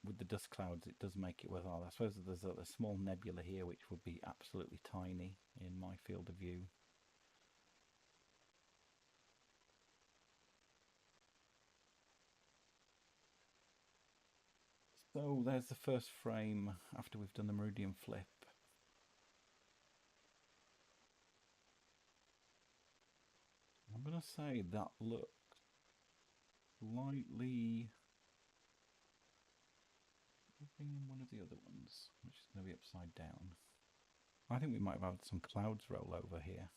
A: with the dust clouds it does make it worthwhile. I suppose there's a small nebula here which would be absolutely tiny in my field of view. So there's the first frame after we've done the Meridian Flip. to say that looked slightly... Bring in one of the other ones, which is going to be upside down. I think we might have had some clouds roll over here.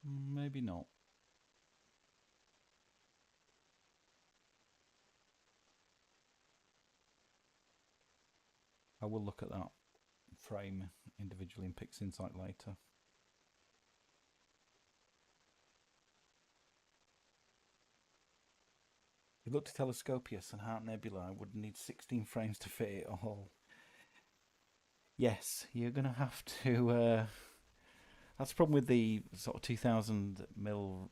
A: Maybe not. I will look at that frame individually in PixInsight later. If you looked at Telescopius and Heart Nebula, I would need 16 frames to fit it all. Yes, you're going to have to... that's the problem with the sort of 2000mm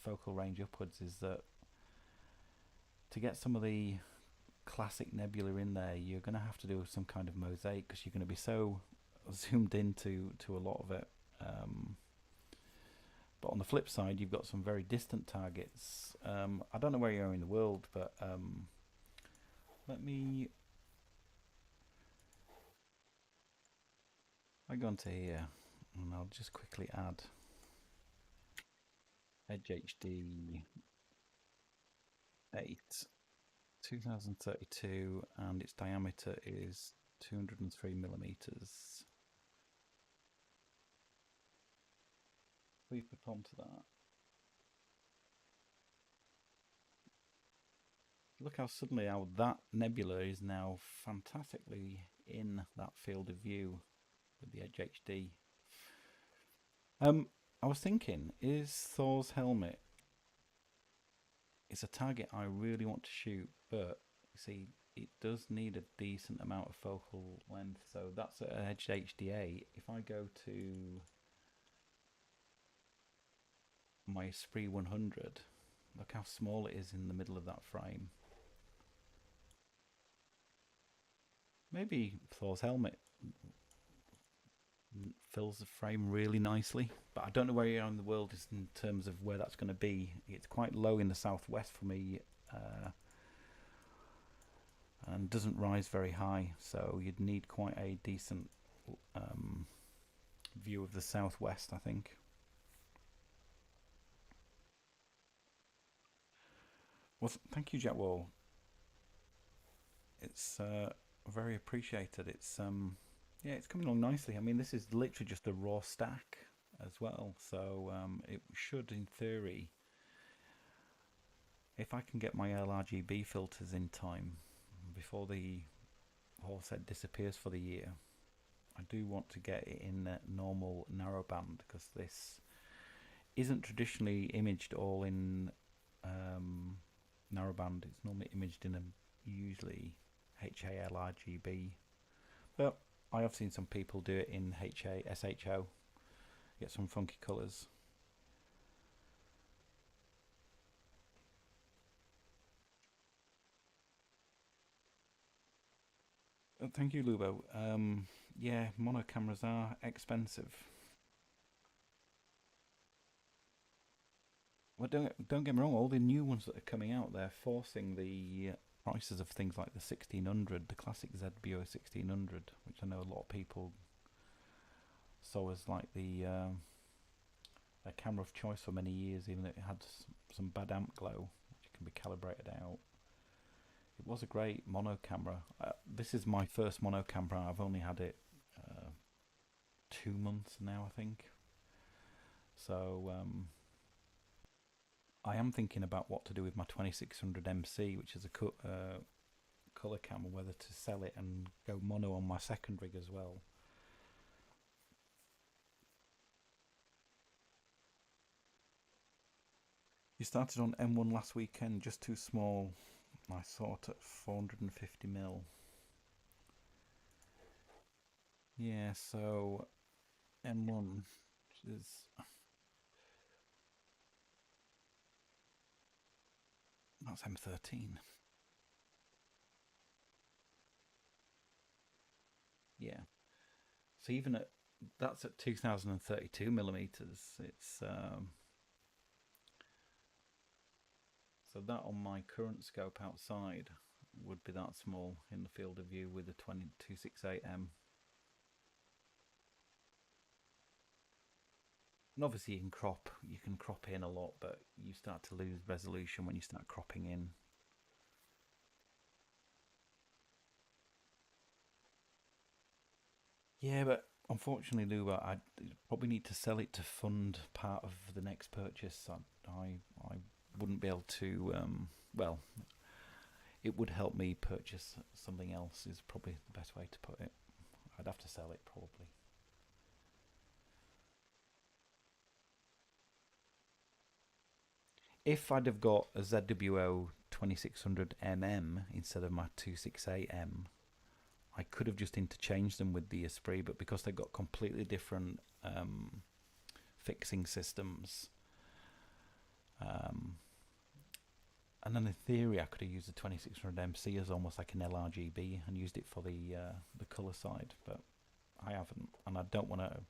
A: focal range upwards, is that to get some of the classic nebula in there, you're going to have to do some kind of mosaic, because you're going to be so zoomed into a lot of it. But on the flip side, you've got some very distant targets. I don't know where you are in the world, but let me... I go onto here, and I'll just quickly add Edge HD 8, 2032, and its diameter is 203mm. Leap it onto that. Look how suddenly how that nebula is now fantastically in that field of view with the Edge HD. I was thinking, is Thor's helmet is a target I really want to shoot, but you see, it does need a decent amount of focal length, so that's at Edge HD8. If I go to my ESPRIT 100, look how small it is in the middle of that frame. Maybe Thor's helmet fills the frame really nicely, but I don't know where you are in the world is in terms of where that's going to be. It's quite low in the southwest for me, and doesn't rise very high, so you'd need quite a decent view of the southwest, I think. Well, thank you, Jack Wall. It's very appreciated. It's yeah, it's coming along nicely. I mean, this is literally just a raw stack as well, so it should, in theory, if I can get my LRGB filters in time before the Horsehead disappears for the year, I do want to get it in normal narrowband, because this isn't traditionally imaged all in narrowband. It's normally imaged in a usually HALRGB, but I have seen some people do it in SHO, get some funky colours. Thank you, Lubo. Yeah, mono cameras are expensive. Well, don't get me wrong. All the new ones that are coming out, they're forcing the prices of things like the 1600, the classic ZBO 1600, which I know a lot of people saw as like the a camera of choice for many years, even though it had some bad amp glow, which can be calibrated out. It was a great mono camera. This is my first mono camera. I've only had it 2 months now, I think. So I am thinking about what to do with my 2600 MC, which is a colour camera, whether to sell it and go mono on my second rig as well. You started on M1 last weekend, just too small. I thought at 450mm. Yeah, so M1 is... That's M13. Yeah. So even at... That's at 2032mm. It's... So that on my current scope outside would be that small in the field of view with a 268M. And obviously you can crop in a lot, but you start to lose resolution when you start cropping in. Yeah, but unfortunately, Lou, I probably need to sell it to fund part of the next purchase. I wouldn't be able to. Well, it would help me purchase something else. Is probably the best way to put it. I'd have to sell it probably. If I'd have got a ZWO 2600 mm instead of my 26A M, I could have just interchanged them with the ESPRIT, but because they've got completely different fixing systems, and then in theory I could have used the 2600 MC as almost like an LRGB and used it for the color side, but I haven't, and I don't want to.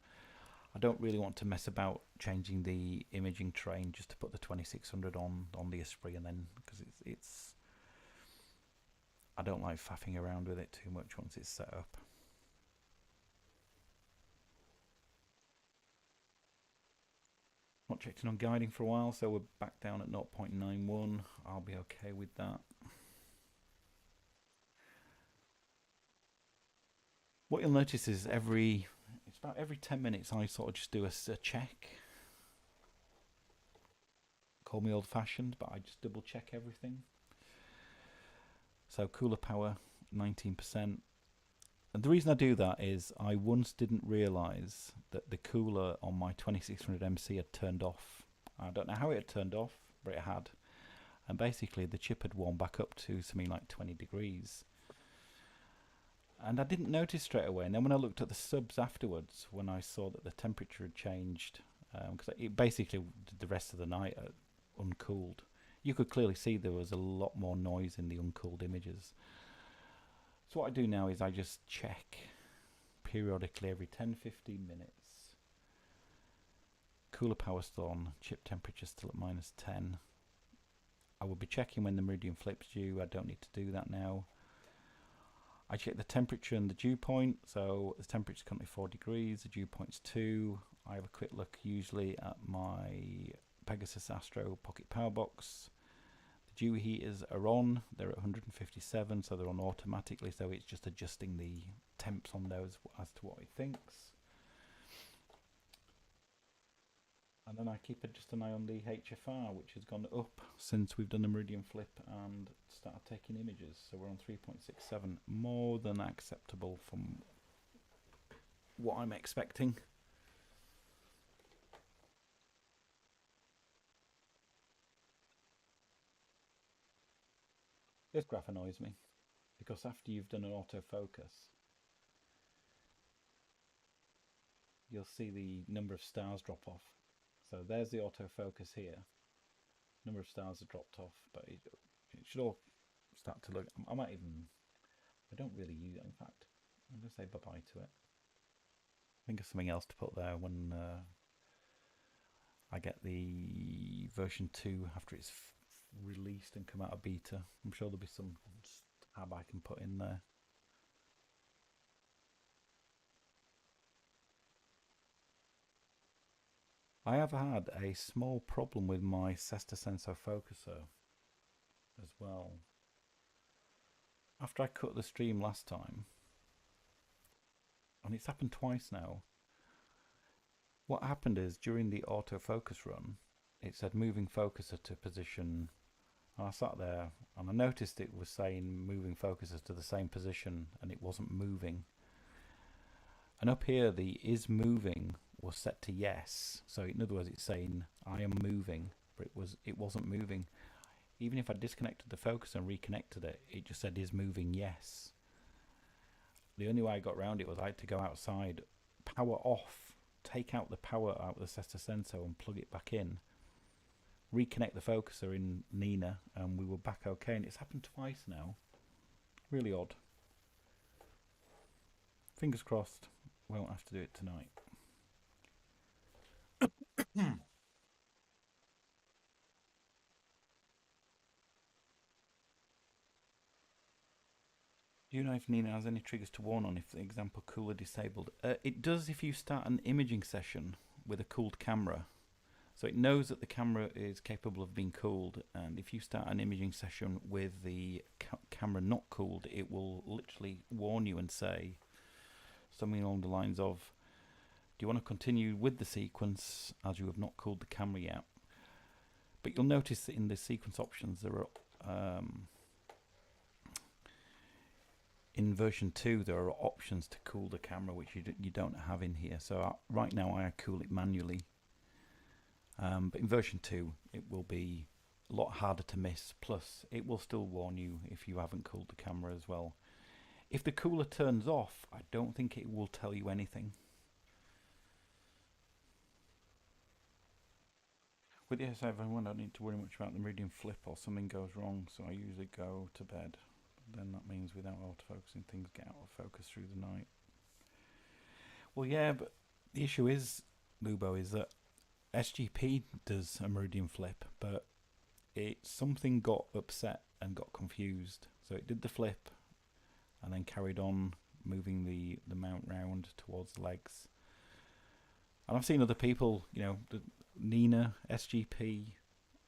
A: I don't really want to mess about changing the imaging train just to put the 2600 on the ESPRIT, and then because it's I don't like faffing around with it too much once it's set up. Not checked in on guiding for a while, so we're back down at 0.91. I'll be okay with that. What you'll notice is it's about every 10 minutes I sort of just do a check. Call me old fashioned, but I just double check everything. So cooler power 19%. And the reason I do that is I once didn't realise that the cooler on my 2600 MC had turned off. I don't know how it had turned off, but it had. And basically the chip had warmed back up to something like 20 degrees. And I didn't notice straight away. And then when I looked at the subs afterwards, when I saw that the temperature had changed, because it basically did the rest of the night uncooled, you could clearly see there was a lot more noise in the uncooled images. So what I do now is I just check periodically every 10-15 minutes. Cooler power still on, chip temperature still at -10. I will be checking when the Meridian Flip's due. I don't need to do that now. I check the temperature and the dew point. So the temperature is currently 4 degrees, the dew point's 2. I have a quick look usually at my Pegasus Astro Pocket Power Box. The dew heaters are on. They're at 157, so they're on automatically. So it's just adjusting the temps on those as to what it thinks. And then I keep just an eye on the HFR, which has gone up since we've done the Meridian Flip and started taking images. So we're on 3.67, more than acceptable from what I'm expecting. This graph annoys me because after you've done an autofocus, you'll see the number of stars drop off. So there's the autofocus here. Number of stars have dropped off, but it should all start to look. I might even. I don't really use it. In fact, I'm going to say bye-bye to it. Think of something else to put there when I get the version 2 after it's released and come out of beta. I'm sure there'll be some tab I can put in there. I have had a small problem with my Sesta Sensor focuser as well. After I cut the stream last time, and it's happened twice now, what happened is during the autofocus run, it said moving focuser to position, and I sat there and I noticed it was saying moving focuser to the same position and it wasn't moving. And up here the is moving was set to yes, so in other words it's saying I am moving, but it wasn't moving. Even if I disconnected the focus and reconnected it, it just said is moving yes. The only way I got around it was I had to go outside, power off, take out the power out of the Sesta Sensor and plug it back in, reconnect the focuser in Nina, and we were back okay. And it's happened twice now. Really odd. Fingers crossed, won't have to do it tonight. Do you know if Nina has any triggers to warn on if the example cooler disabled? It does if you start an imaging session. with a cooled camera. So it knows that the camera is capable of being cooled, and if you start an imaging session with the camera not cooled, it will literally warn you and say something along the lines of, do you want to continue with the sequence as you have not cooled the camera yet? But you'll notice that in the sequence options there are in version 2 there are options to cool the camera which you don't have in here. So right now I cool it manually, but in version 2 it will be a lot harder to miss, plus it will still warn you if you haven't cooled the camera as well. If the cooler turns off, I don't think it will tell you anything. With the S7, I don't need to worry much about the Meridian Flip or something goes wrong, so I usually go to bed. But then that means without autofocusing, things get out of focus through the night. Well, yeah, but the issue is, Lubo, is that SGP does a Meridian Flip, but something got upset and got confused. So it did the flip and then carried on moving the mount round towards the legs. And I've seen other people, Nina, SGP,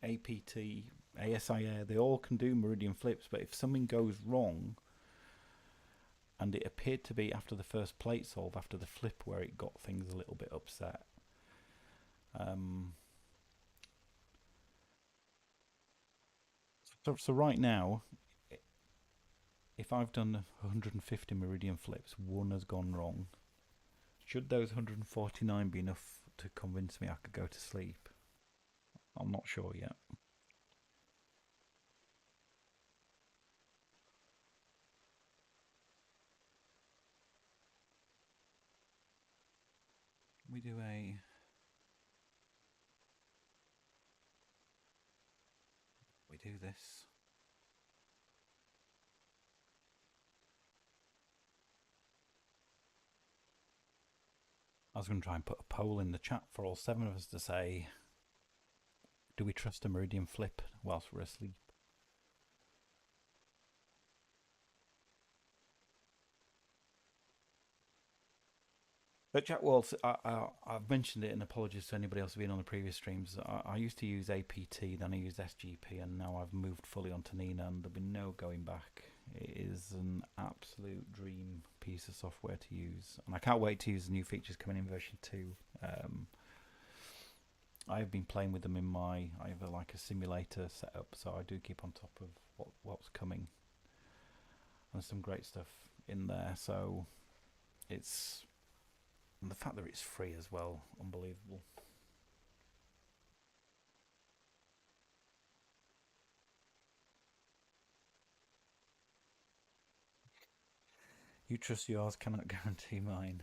A: APT, ASIA, they all can do Meridian Flips, but if something goes wrong, and it appeared to be after the first plate solve, after the flip, where it got things a little bit upset. So right now, if I've done 150 Meridian Flips, one has gone wrong. Should those 149 be enough to convince me I could go to sleep? I'm not sure yet. We do this. I was going to try and put a poll in the chat for all 7 of us to say, do we trust a Meridian Flip whilst we're asleep? But Jack Waltz, I've mentioned it, and apologies to anybody else who's been on the previous streams. I used to use APT, then I used SGP, and now I've moved fully onto Nina, and there'll be no going back. It is an absolute dream piece of software to use, and I can't wait to use the new features coming in version 2. I've been playing with them in I have a simulator set up, so I do keep on top of what's coming. And there's some great stuff in there, so it's... And the fact that it's free as well, unbelievable. You trust yours, cannot guarantee mine.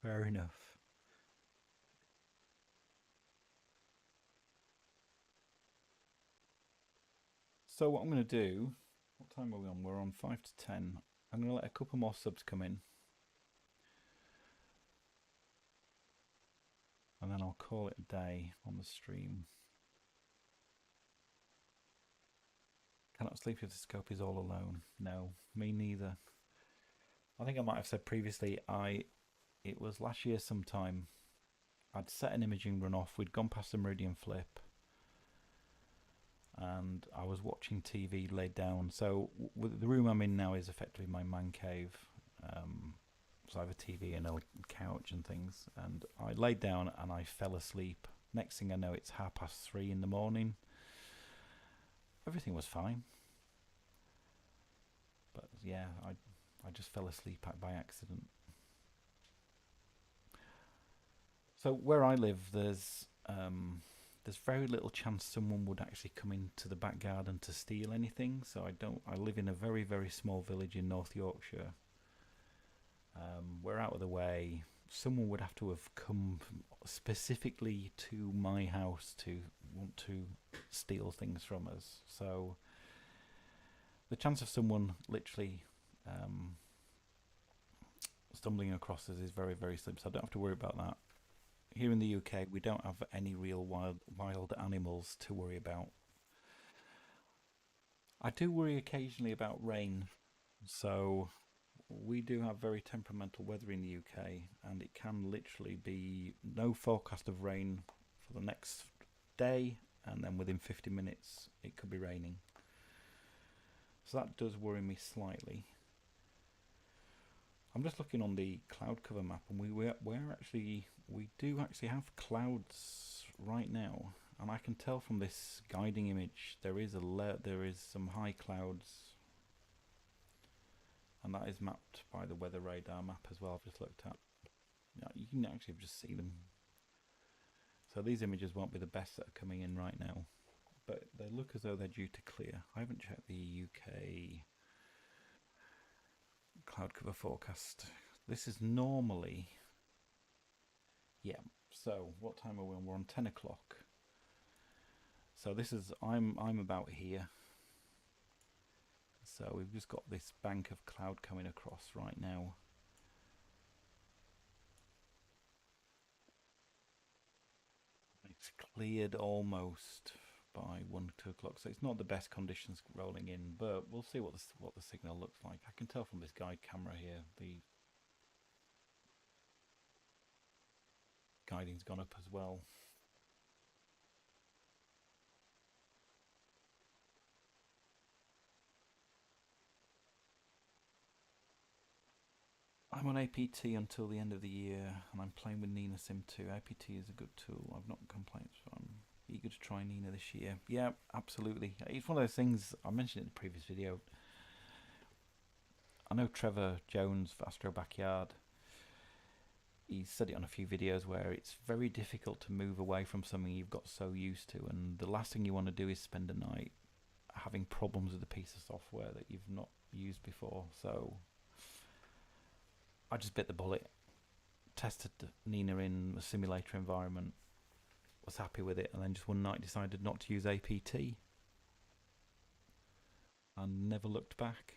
A: Fair enough. So what I'm going to do, what time are we on? We're on 5 to 10. I'm going to let a couple more subs come in. And then I'll call it a day on the stream. Cannot sleep if the scope is all alone. No, me neither. I think I might have said previously, it was last year sometime, I'd set an imaging run off, we'd gone past the Meridian Flip, and I was watching TV laid down. So the room I'm in now is effectively my man cave. So I have a TV and a couch and things, and I laid down and I fell asleep. Next thing I know, it's 3:30 in the morning. Everything was fine, but yeah, I just fell asleep by accident. So where I live, there's very little chance someone would actually come into the back garden to steal anything. So I live in a very, very small village in North Yorkshire. We're out of the way. Someone would have to have come specifically to my house to want to steal things from us. So the chance of someone literally stumbling across us is very, very slim. So I don't have to worry about that. Here in the UK, we don't have any real wild animals to worry about. I do worry occasionally about rain. So we do have very temperamental weather in the UK, and it can literally be no forecast of rain for the next day, and then within 50 minutes it could be raining. So that does worry me slightly. I'm just looking on the cloud cover map, and we do actually have clouds right now, and I can tell from this guiding image there is some high clouds, and that is mapped by the weather radar map as well. I've just looked at. Yeah, you can actually just see them. So these images won't be the best that are coming in right now, but they look as though they're due to clear. I haven't checked the UK cloud cover forecast. This is normally, yeah. So what time are we on? We're on 10 o'clock. So this is, I'm about here. So we've just got this bank of cloud coming across right now. It's cleared almost by 1-2 o'clock, so it's not the best conditions rolling in, but we'll see what the signal looks like. I can tell from this guide camera here the guiding's gone up as well. I'm on APT until the end of the year, and I'm playing with Nina Sim 2. APT is a good tool. I've not complained, so I'm eager to try Nina this year. Yeah, absolutely. It's one of those things, I mentioned in the previous video. I know Trevor Jones for Astro Backyard. He's said it on a few videos where it's very difficult to move away from something you've got so used to, and the last thing you want to do is spend a night having problems with a piece of software that you've not used before. So I just bit the bullet, tested Nina in a simulator environment, was happy with it, and then just one night decided not to use APT and never looked back.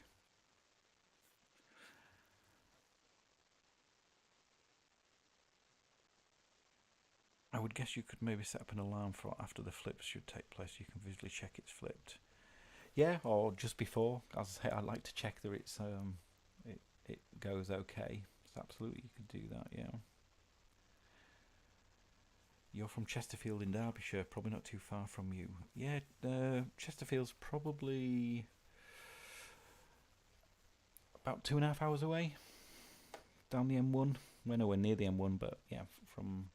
A: I would guess you could maybe set up an alarm for after the flips should take place. You can visually check it's flipped. Yeah, or just before. As I say, I like to check that it goes okay. So absolutely, you could do that. Yeah. You're from Chesterfield in Derbyshire, probably not too far from you. Yeah, Chesterfield's probably about 2.5 hours away down the M1. We're nowhere near the M1, but yeah, from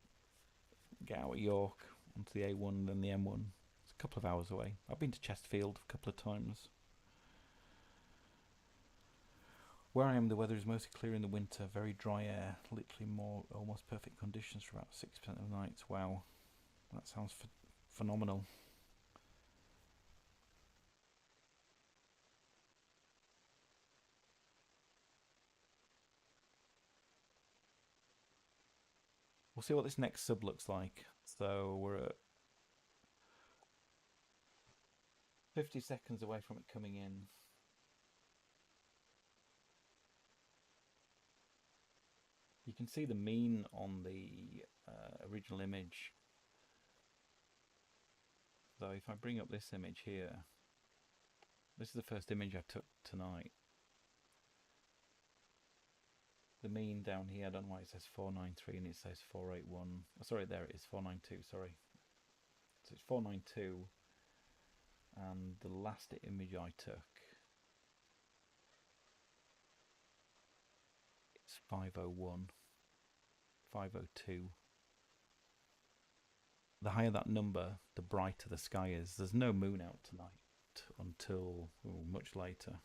A: get out of York onto the A1, then the M1. It's a couple of hours away. I've been to Chesterfield a couple of times. Where I am, the weather is mostly clear in the winter, very dry air, literally almost perfect conditions for about 6% of the nights. Wow, that sounds phenomenal. We'll see what this next sub looks like. So we're at 50 seconds away from it coming in. You can see the mean on the original image. So if I bring up this image here, this is the first image I took tonight. The mean down here, I don't know why it says 493 and it says 481. Oh, sorry, there it is, 492, sorry. So it's 492, and the last image I took, it's 501, 502. The higher that number, the brighter the sky is. There's no moon out tonight until much later.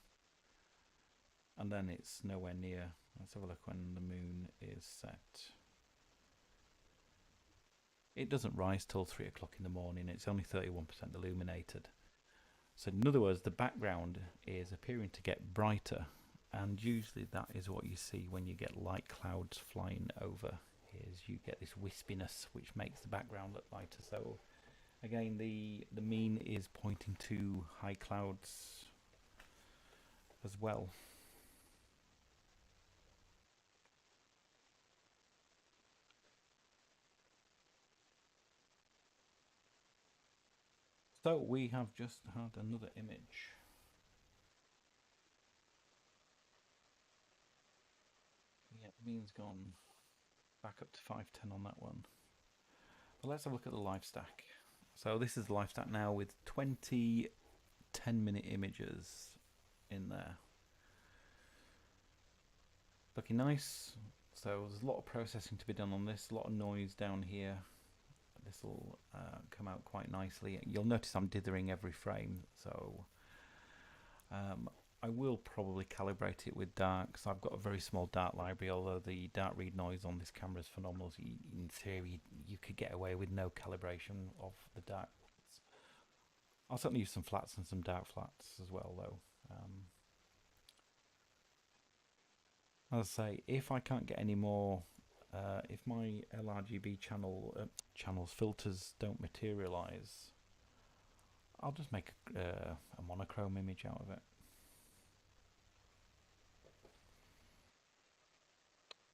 A: And then it's nowhere near. Let's have a look when the moon is set. It doesn't rise till 3 o'clock in the morning. It's only 31% illuminated. So in other words, the background is appearing to get brighter, and usually that is what you see when you get light clouds flying over. Is you get this wispiness which makes the background look lighter. So again, the mean is pointing to high clouds as well. So we have just had another image. Mean's gone back up to 510 on that one. But let's have a look at the live stack. So this is the live stack now with 20 10-minute images in there. Looking nice. So there's a lot of processing to be done on this, a lot of noise down here. This will come out quite nicely. You'll notice I'm dithering every frame, so I will probably calibrate it with dark. So I've got a very small dark library, although the dark read noise on this camera is phenomenal. So in theory, you could get away with no calibration of the dark. I'll certainly use some flats and some dark flats as well, though. As I say, if I can't get any more, if my LRGB channels filters don't materialize, I'll just make a monochrome image out of it.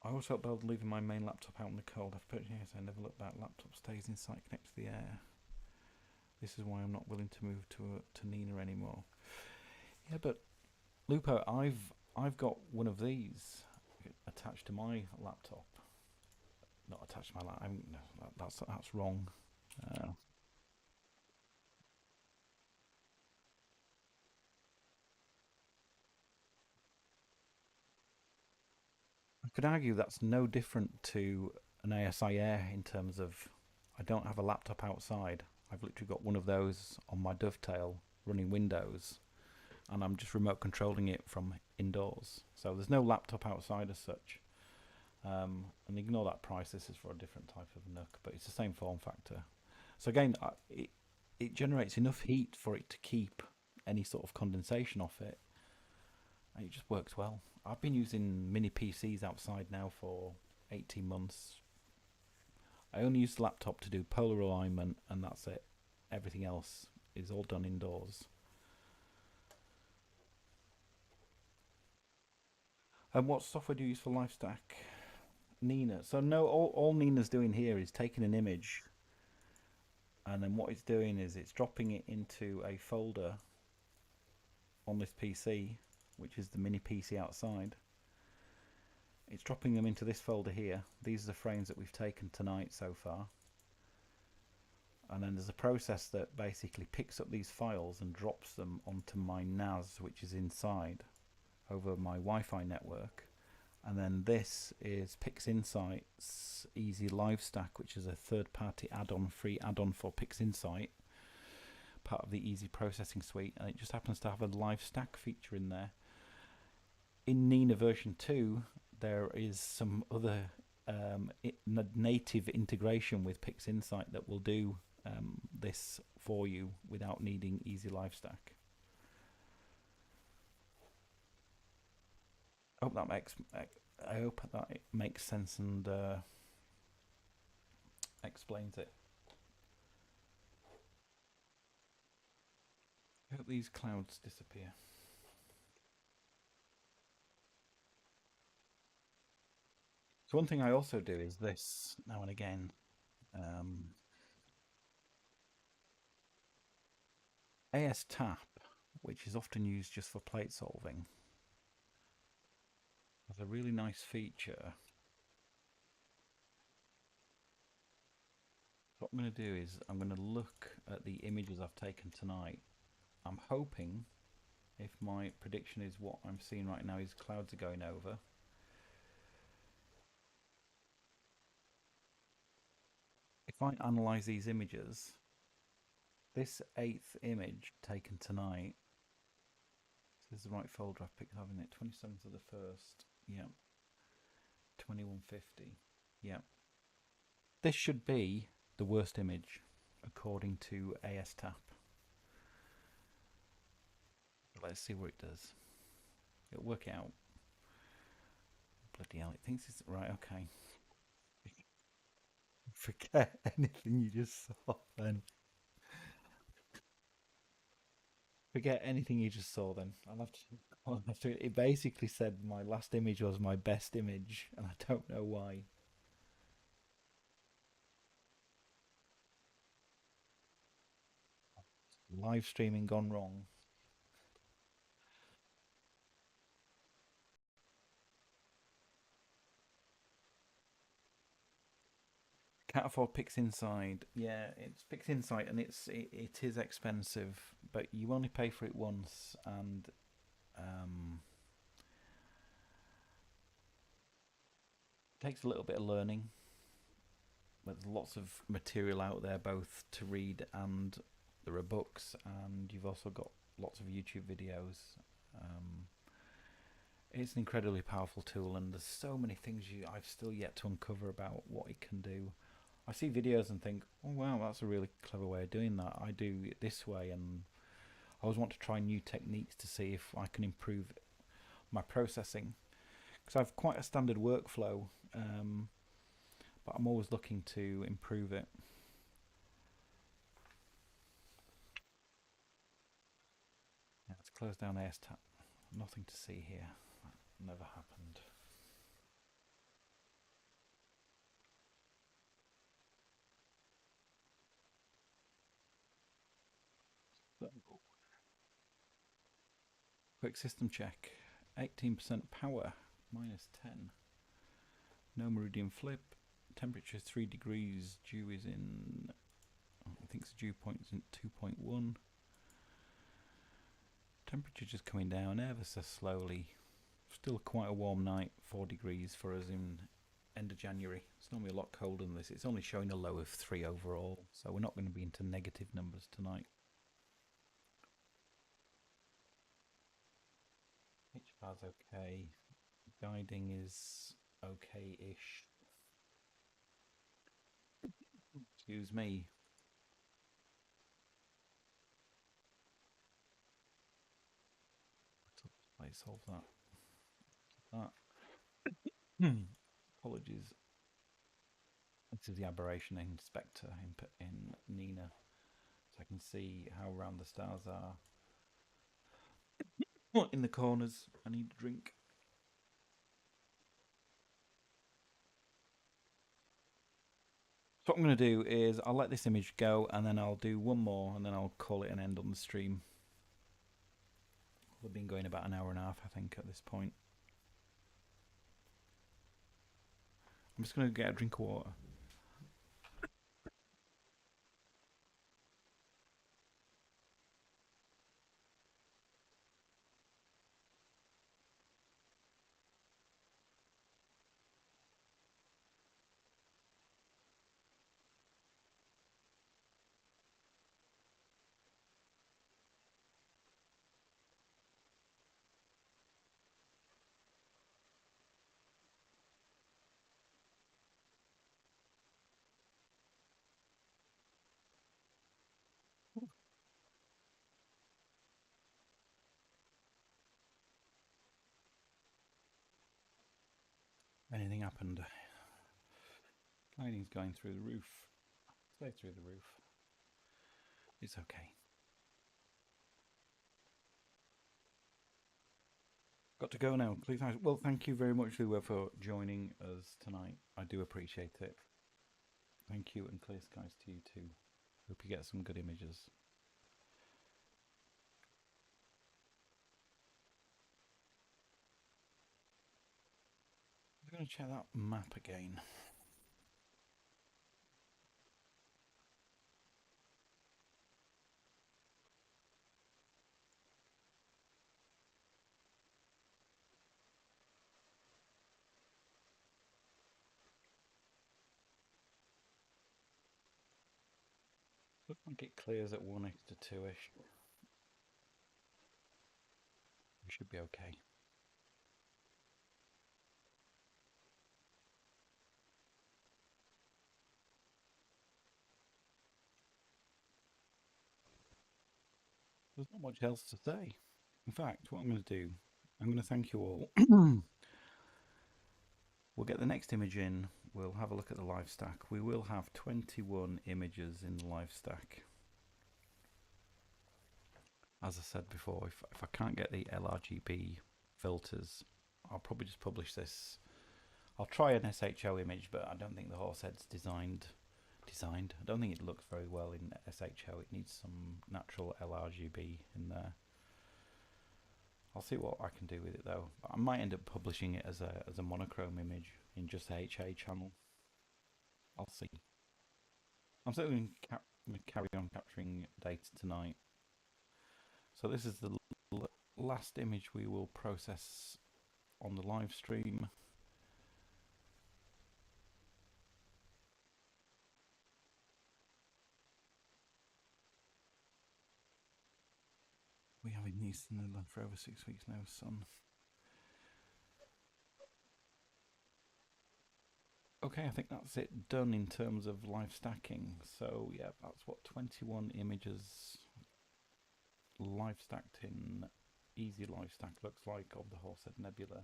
A: I also felt bad leaving my main laptop out in the cold. I've put it here, so I never look back. Laptop stays inside, connected to the air. This is why I'm not willing to move to Nina anymore. Yeah, but Lupo, I've got one of these attached to my laptop. Not attached to my laptop. No, that's wrong. I could argue that's no different to an ASI Air in terms of I don't have a laptop outside. I've literally got one of those on my Dovetail running Windows, and I'm just remote controlling it from indoors. So there's no laptop outside as such. And ignore that price. This is for a different type of NUC, but it's the same form factor. So again, it generates enough heat for it to keep any sort of condensation off it, and it just works well. I've been using mini PCs outside now for 18 months. I only use the laptop to do polar alignment, and that's it. Everything else is all done indoors. And what software do you use for LifeStack? Nina. So no, all Nina's doing here is taking an image, and then what it's doing is it's dropping it into a folder on this PC, which is the mini PC outside. It's dropping them into this folder here. These are the frames that we've taken tonight so far. And then there's a process that basically picks up these files and drops them onto my NAS, which is inside over my Wi-Fi network. And then this is PixInsight's Easy Live Stack, which is a third-party add-on, free add-on for PixInsight, part of the Easy Processing Suite, and it just happens to have a live stack feature in there. In Nina version 2, there is some other native integration with PixInsight that will do this for you without needing Easy Live Stack. I hope that it makes sense and explains it. I hope these clouds disappear. So one thing I also do is this now and again. AS Tap, which is often used just for plate solving, has a really nice feature. What I'm going to do is I'm going to look at the images I've taken tonight. I'm hoping, if my prediction is what I'm seeing right now is clouds are going over, if I analyze these images, this 8th image taken tonight, this is the right folder I've picked up in it, 27th of the 1st, yeah, 2150, yeah. This should be the worst image according to ASTAP. Let's see what it does. It'll work it out. Bloody hell, it thinks it's right, okay. Forget anything you just saw then. Forget anything you just saw then. I'll have to. It basically said my last image was my best image, and I don't know why. Live streaming gone wrong. Can't afford PixInsight. Yeah, it's PixInsight, and it is expensive, but you only pay for it once, and um, it takes a little bit of learning. But there's lots of material out there, both to read and there are books, and you've also got lots of YouTube videos. Um, it's an incredibly powerful tool, and there's so many things I've still yet to uncover about what it can do. I see videos and think, oh wow, that's a really clever way of doing that. I do it this way, and I always want to try new techniques to see if I can improve my processing, because I have quite a standard workflow, but I'm always looking to improve it. Yeah, let's close down ASTAP. Nothing to see here. That never happened. So, quick system check. 18% power, -10. No Meridian Flip. Temperature 3 degrees. Dew is in, I think the dew point is in 2.1. Temperature just coming down ever so slowly. Still quite a warm night, 4 degrees for us in end of January. It's normally a lot colder than this. It's only showing a low of 3 overall, so we're not going to be into negative numbers tonight. HBAR's okay. Guiding is okay-ish. Excuse me. Let's solve that. Apologies. This is the Aberration Inspector in Nina, so I can see how round the stars are. In the corners, I need a drink. So what I'm going to do is I'll let this image go, and then I'll do one more, and then I'll call it an end on the stream. We've been going about an hour and a half, I think, at this point. I'm just going to get a drink of water. Anything happened? Lighting's going through the roof. Stay through the roof. It's okay. Got to go now. Please, well, thank you very much, Lua, for joining us tonight. I do appreciate it. Thank you, and clear skies to you too. Hope you get some good images. I'm going to check that map again. Looks like it clears at 1x to 2ish. We should be okay. There's not much else to say. In fact, what I'm going to do, I'm going to thank you all. We'll get the next image in. We'll have a look at the live stack. We will have 21 images in the live stack. As I said before, if I can't get the LRGB filters, I'll probably just publish this. I'll try an SHO image, but I don't think the Horsehead's designed. I don't think it looks very well in SHO. It needs some natural LRGB in there. I'll see what I can do with it though. But I might end up publishing it as a monochrome image in just the HA channel. I'll see. I'm certainly going to carry on capturing data tonight. So this is the last image we will process on the live stream. We have in the Eastern Netherlands for over 6 weeks now, sun. Okay, I think that's it done in terms of live stacking. So yeah, that's what 21 images live stacked in easy live stack looks like of the Horsehead Nebula.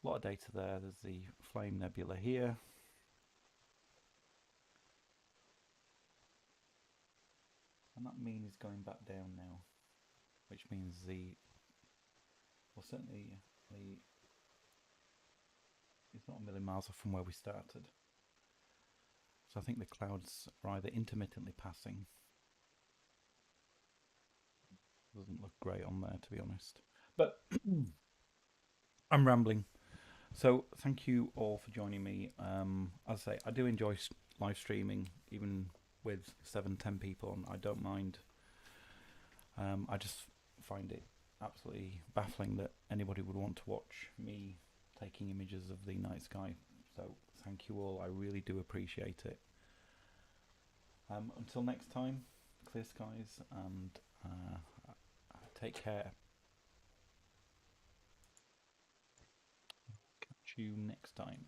A: A lot of data there. There's the Flame Nebula here. And that mean is going back down now, which means certainly it's not a million miles off from where we started. So I think the clouds are either intermittently passing. Doesn't look great on there, to be honest. But I'm rambling. So thank you all for joining me. As I say, I do enjoy live streaming, even with 7-10 people on. I don't mind. I just find it absolutely baffling that anybody would want to watch me taking images of the night sky. So thank you all. I really do appreciate it. Until next time, clear skies and take care. Catch you next time.